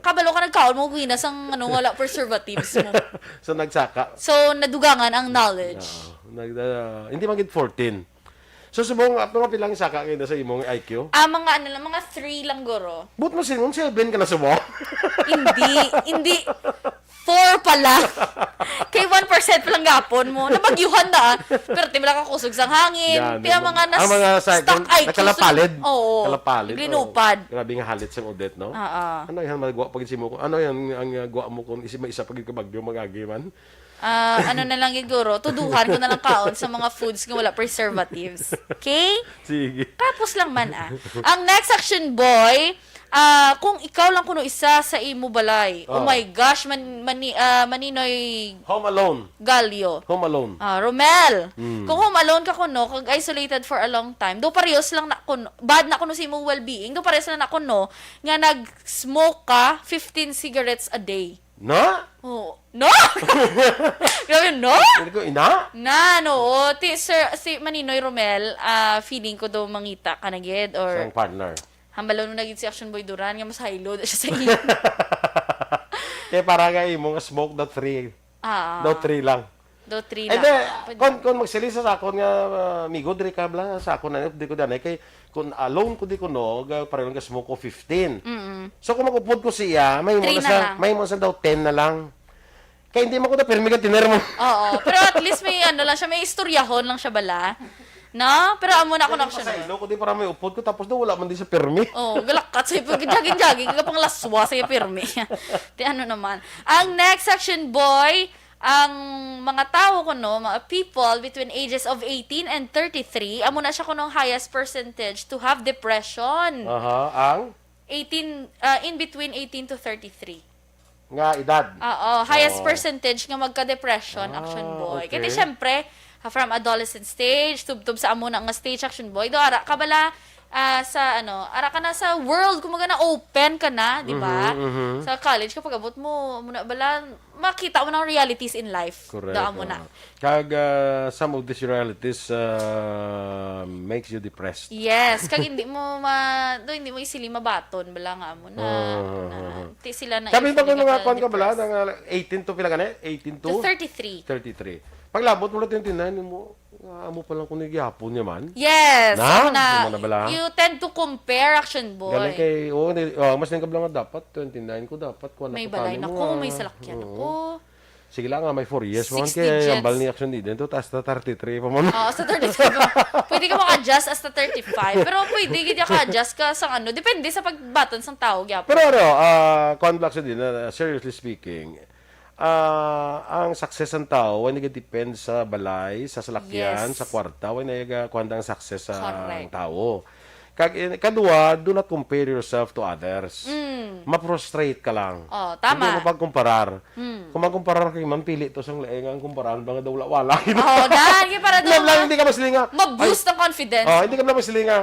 Kabalo ka nagkaon mo, ginas ang wala preservatives mo. So, nagsaka. So, nadugangan ang knowledge. Hindi magit 14. So, subong, mga pilang saka kayo na sa imong IQ? Mga 3 lang guro. But mo sinong 7 ka na subong? Hindi. 4 pala. Kay 1% pa lang gapon mo. Nabagyuhan na. Pero di ka kusog sang hangin. Yan, Kaya mga stuck IQ. nakalapalid. Oo. Kalapalid. Glinupad. Grabe nga halit sa udet, no? Ano yan, magwa pag mo ko? Ano yan, ang gwa mo kung isa pag kabagyo, magagi man? Ano na lang siguro, tuduhan ko na lang kaon sa mga foods nga wala preservatives. Okay? Sige. Tapos lang man Ang next Action Boy, kung ikaw lang kuno isa sa imo balay. Oh my gosh, maninoy Home Alone. Galio. Home Alone. Romel. Kung home alone ka kuno, kag isolated for a long time, do parehas lang na kuno, bad na kuno sa imong well-being, do parehas lang na kuno nga nag-smoke ka 15 cigarettes a day. No? Oh, no? Grabe, no? Hindi ko, ina? No. Si Maninoy Romel, feeling ko daw mangita ka na gid or Isang partner. hambalaw nung naging si Action Boy Duran, nga mas high load siya sa iyo. Kaya para nga imong smoke daw 3. Daw 3 lang. Do 3 Eh, lang. kung magsilisa sa akon nga, amigo, diri ka bla, sa akon na, di ko danay, kay, kung alone ko di ko no, pareho nga smoke ko 15. So, kung magupod ko siya, may mo 3 na sa, lang. may mo sa daw 10 na lang. Kaya hindi mo ko na permi ka tiner mo. Oo, pero at least may lang siya, may istoryahon lang siya bala. No? Pero amo na ako na Action Sa Boy. ilo ko di para may upod ko, tapos daw wala man di sa permi. Oh, galakat sa ipag jogging ka pang laswa sa pirmi. Di ano naman. Ang next Action Boy, ang mga tao ko no, mga people between ages of 18 and 33, amo na siya kunong highest percentage to have depression. Ang 18 in between 18 to 33. nga edad. Highest percentage nga magka-depression Action Boy. okay. Kasi syempre, from adolescent stage, tubtub sa amo na nga stage Action Boy, do ara ka bala ara ka na sa world, kumaga na open ka na, di ba? Sa college, kapag abot mo, muna bala, makita mo ng realities in life. Correct. Daan mo na. Kag some of these realities makes you depressed. Yes, kag hindi mo hindi mo isili mabaton, bala nga mo na. Ti sila na. Sabi ba kung usually mga kwan ka bala, depressed. ng 18 to pila ka na? 18 To to? 33. 33. Paglabot mo natin tinahin mo, amo pa lang kung nagyapon niya man. Yes, Na? ako na. Di mo na bala? You tend to compare Action Boy. Galing kay, mas nang kablang nga dapat, 29 ko dapat. May balay na ko, may salakyan ako. Sige lang nga, may 4 years. 6 Man kaya digits. yung bal ni Action dito, taas na 33 pa man. Sa 35. Pwede ka maka-adjust hasta 35. Pero pwede ka adjust ka sa depende sa pagbaton ng tao. Gyapon. Pero kwan Black din, seriously speaking, ang success ng tao, ay nag-depend sa balay, sa salakyan, Yes. sa kwarta, ay nag-kuwanda ang success sa Correct. tao. Kadua, do not compare yourself to others. Ma-frustrate ka lang. Oh, tama. Hindi mo pagkumparar. Kung magkumparar kay man, pili to sang leeng ang kumparan, baka daw wala. Oh, dahil para Lang, daw hindi ka maslinga. ma-boost ang confidence. Hindi ka na maslinga.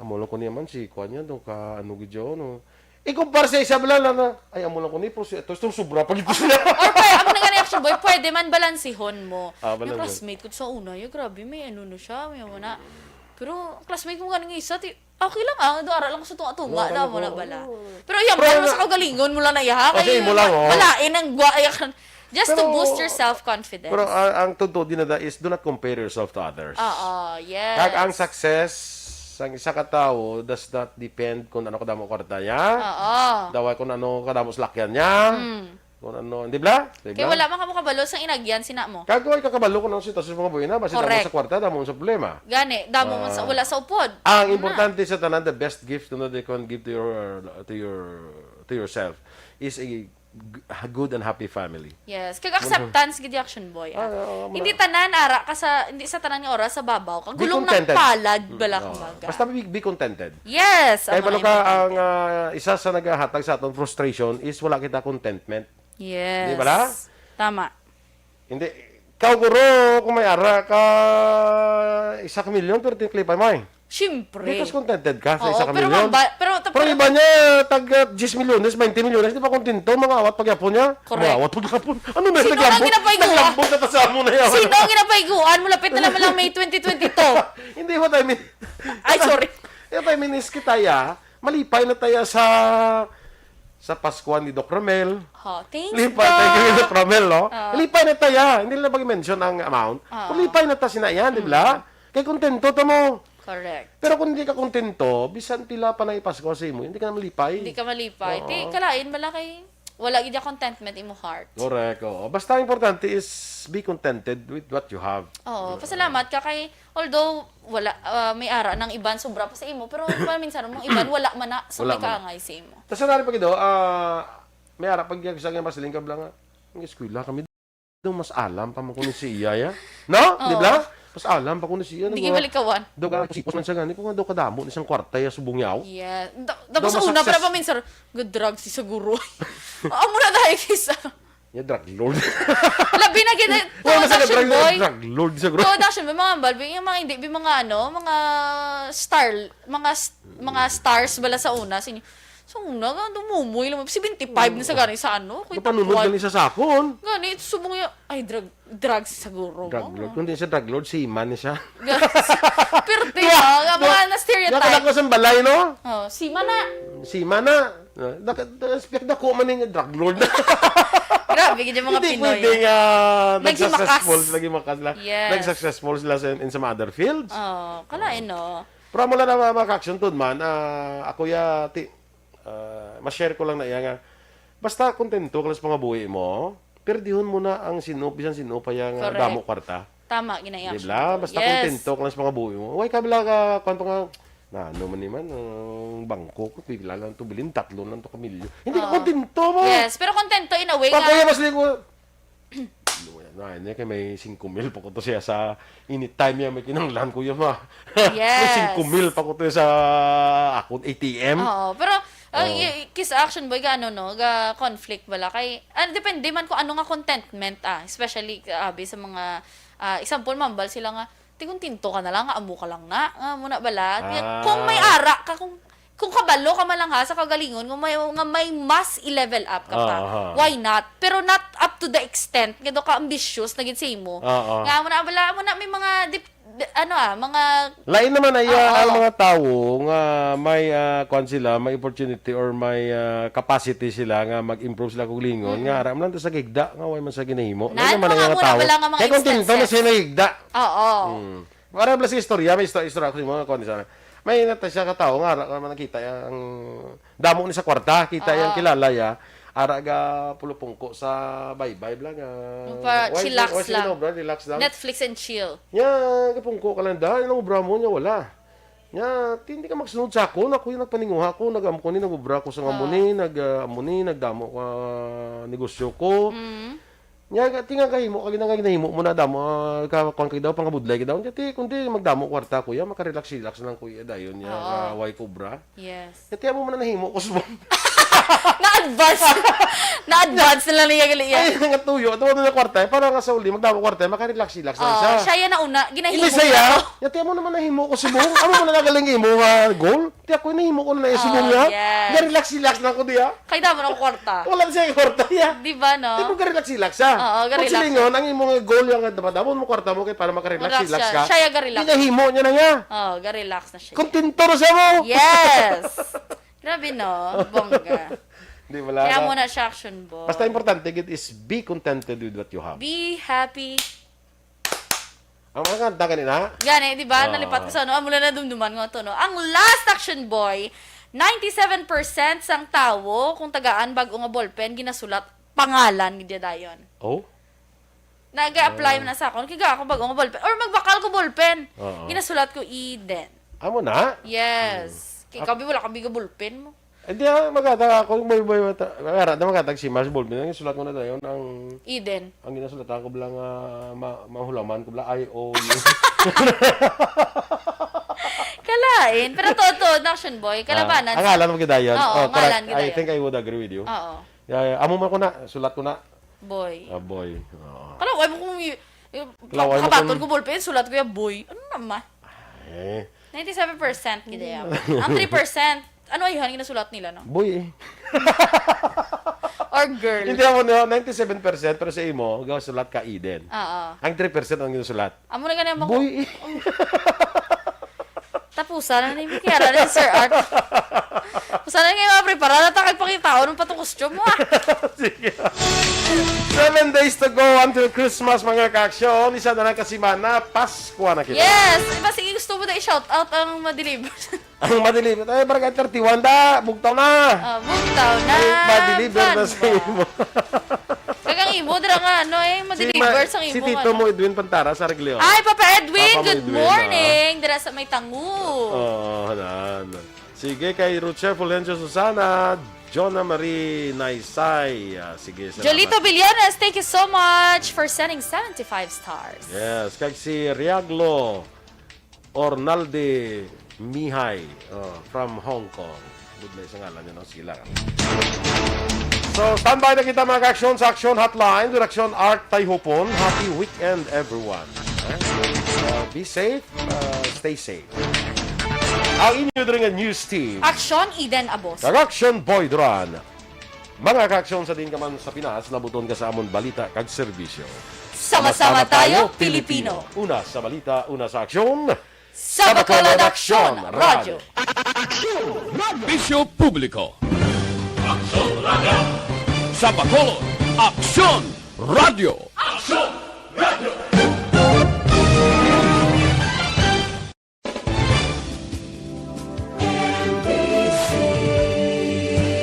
Amulang ko niya man, si Kwan yan, doon ka, ano gidyo, no. Ikumpara sa isa bala na, ay, amulang ko ni, ito itong sobra pag ito siya. Or pwede, ako na nga action boy, pwede man balansihon mo. Balansin. Yung classmate ko sa una, yung grabe, may ano na siya, may ano na. Pero, classmate mo ganun isa, okay lang doara lang ko sa tunga-tunga, na mo na bala. Pero yan, Pero, mo sa kagalingon mo lang na yaha. Kasi mo lang, Malain ang guayakan. Just to Pero- boost your self-confidence. Pero ang totoo din na is, do not compare yourself to others. Yes. Ang success sang isa ka tao does not depend kung ano kadamo kwarta niya. Daway kung ano kadamo salakyan niya. Kung ano, di ba? Kaya wala man ka mo kabalo sa inagyan, sina mo. Kagaway kakabalo ko ng sitwasyon sa mga buhay na, basta damo Correct. sa kwarta, damo sa problema. Gani, damo man sa, wala sa upod. Ang importante sa tanan, the best gift na they can give to yourself is a good and happy family. Yes, kag acceptance gid action boy. Hindi tanan ara ka sa hindi sa tanan nga oras sa babaw. Kag Be gulong contented. ng palad bala kumbaga. Basta be contented. Yes. Kaya ang pala mga ka, importante. ang isa sa naghahatag sa atong frustration is wala kita contentment. Yes. Di ba la? Tama. Hindi. Ikaw guro, kung may ara ka, 1,000,000, pero tiklipay mo eh. Siyempre. Hindi ka contented ka sa Oo, 1,000,000. pero Pero iba niya, tag 10 milyones, 20 milyones, di ba kontento, mga awat pagyapon niya? Correct. Mga awat pagyapon. Ano na, Sino ang ginapaiguan? Naglambot na sa mo na yan. Sino ang ginapaiguan? Malapit na naman lang May 2022. Hindi mo tayo, Ay, sorry. Yung tayo minis kitaya, malipay na tayo sa Paskuan ni Doc Romel. Thanks, Lipay tayo kay Doc Romel, no? Ah. Lipay na tayo. Hindi na pag-mention ang amount. Kung lipay na tayo sinayan, di ba? Kaya kontento to mo. Correct. Pero kung hindi ka kontento, bisan tila pa na ipasko sa imo, hindi ka na malipay. Hindi ka malipay. Di, kalain malaki. Wala gid contentment imo heart. Correct. Oo. Basta importante is be contented with what you have. Oo, pasalamat ka kay although wala may ara ng iban sobra pa sa imo pero minsan mong iban wala man na so Wala may man. kaangay sa imo. Tapos nari pa kido, may harap pag sa nga masiling ka lang, ang eskwela kami daw mas alam pa mo kung si iya ya. No? Di ba? Mas alam pa kung si iya. Hindi gibalikawan. Daw ka sipos man sa gani, kung daw kadamo ni isang kwarta ya subong yaw. Yeah. Tapos Daw sa una ma-success. para pa minsan good drugs si siguro. Amo na dahil kisa. Ya drug lord. Labi na gid Wala sa action boy. drug lord sa gro. Tuod action boy mga balbi yung mga hindi mga mga mga stars bala sa una sinyo. So una nga dumumoy lang 75 na sa gani sa ano. Panunod gani sa sakon. Gani, subong yung, ay, drugs siguro. Drug lord. Kung di siya drug lord, si man siya. Pero tiyo, mga na-stereotype. Nakadak ko sa balay, no? Oh, si Mana. Si man na. Speak na ko man niya drug lord. Grabe, ganyan mga Hindi Pinoy. pwedeng Naging nag-successful. makas. Naging makas lang. Yes. Nag-successful sila in some other fields. Oh, kalain, no? Pero mula na mga action to man, ako ma-share ko lang na iya nga, basta kontento ka lang sa mga buhay mo, pero dihon mo na ang bisan sinupa yung Correct. damo kwarta. Tama, ginayang. Diba? Basta kontento ka lang sa mga buhay mo. Huwag ka bila ka, kwanto nga, ano man naman, ang bangko ko, bigla lang ito bilhin, 3 lang ito kamilyo. Hindi ka kontento mo. Yes, pero kontento in a way nga. Pagkaya mas ligo, kaya may 5,000 pa ko to siya sa anytime yan may kinanglan ko yun Yes. may 5,000 pa ko to sa account ATM. Oo, pero kiss action boy ga ga conflict bala kay depende man kung ano nga contentment especially abi sa mga example mambal sila nga tigun tinto ka na lang amo ka lang na muna bala kung may ara ka kung kabalo ka man lang ha sa kagalingon kung may mas i-level up ka pa why not pero not up to the extent gado ka ambitious na gid sa imo nga muna bala muna may mga mga lain naman ay ang mga tao nga may kwan sila, may opportunity or may capacity sila nga mag-improve sila kung lingon nga aram lang to sa gigda nga way man sa ginahimo. Lain naman ang mga tao. Kaya kung tinto na sila gigda. Oo. Aram lang sa istorya, may istorya ko mga kwan sana. May nata siya ka tao nga ara man nakita ang damo ni sa kwarta, kita yang kilala ya. Ara ga pulupungko sa bye-bye lang. Chillax lang. Relax lang. Netflix and chill. Ya, kapungko ka lang dahil. Ang obra mo niya, wala. Nya, hindi ka magsunod sa ako. Ako yung nagpaninguha ko. Nag-amkuni, nag-ubra ko sa ngamuni. Nagdamo ka negosyo ko. Nya, tinga kahimo. Kagina nahimo mo na damo. Kakuan kayo daw, pangabudlay kayo daw. Nya, kundi magdamo kwarta kuya. Makarelax-relax lang kuya. Dayon niya, way kubra. Yes. Nya, mo na nahimo ko subong. Na-advance na lang niya gali yan. Ay, nga tuyo. Ito mo na kwarta. Para nga sa uli, magdamo kwarta. Makarelax-relax lang siya. Siya yan na una. Ginahimo Hindi saya. Nya, mo naman nahimo ko subong. Ano mo na nagaling imo nga goal? Tiya ko nahimo ko na subong niya. Yes. Nga relax-relax lang ko diya. Kaya damo ng kwarta. Wala siya kwarta niya. Di ba, no? Di mo ka-relax-relax siya. Oo, ka-relax. Kung silingon, ang imong goal yung damon mo kwarta mo kay para makarelax-relax ka. Siya ga-relax. Hinahimo niya na nga. Ga-relax na siya. Kontento na siya mo. Yes! Grabe, no? Bongga. Di wala Kaya na. muna siya action boy. Basta importante it is be contented with what you have. Be happy. Ang mga kanta kanina, Gani, di ba? Nalipat ko sa ano. Mula na dumduman nga to, no? Ang last action boy, 97% sang tawo kung tagaan bago nga ballpen, ginasulat pangalan ni Dayon. oh, Nag-apply mo na sa ako. Kiga ako bago nga ballpen. Or magbakal ko ballpen. Ginasulat ko Eden. amo na. Yes. Kaya kabi wala kabi ka ballpen mo. Hindi magkata ako, magkatag si Mars Ball. Ang sulat mo na tayo, ang Eden. ginasulatan ko bilang mahulaman ko bilang I.O. Kalain. Pero totoo, action boy. Kalabanan. Ang ngalan mo gidayon. Oo, ngalan gidayon. I think I would agree with you. Oo. Amo man ko na, sulat ko na. Boy. Boy. Oo. Kalaway mo kung Kalaway mo kabaton kung- ko ballpen, sulat ko yung boy. Ano naman? Eh, 97% gida yan. Ang 3%, ano ayhan ginasulat nila, no? boy eh. Or girl. Hindi ako no, 97% pero sa imo, sulat ka Eden. Oo. Ang 3% ang ginusulat. Amo na ganyan mo. Boy eh. Tapusan na ni Mikiara na Sir Art. Tapusan na ngayon maprepara na takay pakita nung patong costume mo ah. Sige. 7 days to go until Christmas, mga ka-aksyon. Isa na lang kasimana, Pasko na kita. Yes! Iba sige gusto mo na i-shout out ang ma-deliver. Ang madeliver. Ay, barangay 31 da. Bugtaw na. Bugtaw na. Ay, madeliver na sa imo. Kagang imo, dira nga, ano ma-deliver sa imo. Si Tito mo, Edwin Pantara, sa Regleo. Ay, Papa Edwin, Papa mo, good Edwin, morning. Dira sa may tangu. Oo, hanan. Sige, kay Rucher Fulgencio Susana, Jonna Marie Naisay. Sige, salamat. Jolito Billones, thank you so much for sending 75 stars. Yes, kay si Riaglo Ornalde Mihay from Hong Kong. Good na isang ngalan yun, sila. So, standby na kita mga ka-aksyon sa Aksyon Hotline. Direksyon Art Tayhupon. Happy weekend, everyone. Be safe, stay safe. Ang inyo rin news team. Aksyon Eden Aboso. Kag-Aksyon Boy Duran. Mga ka-aksyon sa din ka man sa Pinas, nabuton ka sa amon balita kag serbisyo. Sama-sama tayo, Pilipino. Una sa balita, una sa aksyon. Sa Bacolod Aksyon Radio. Bisyo Publiko. Sa Bacolod, Aksyon Radio.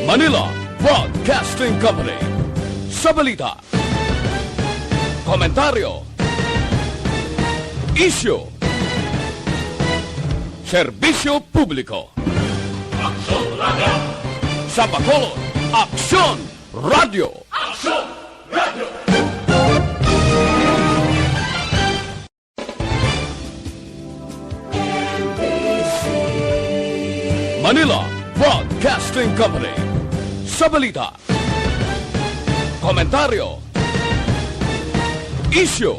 Manila Broadcasting Company. Sa balita, komentaryo, isyu, serbisyo publiko. Sa Bacolod, Aksyon Radio. Manila Broadcasting Company. Sa balita, komentaryo, isyu,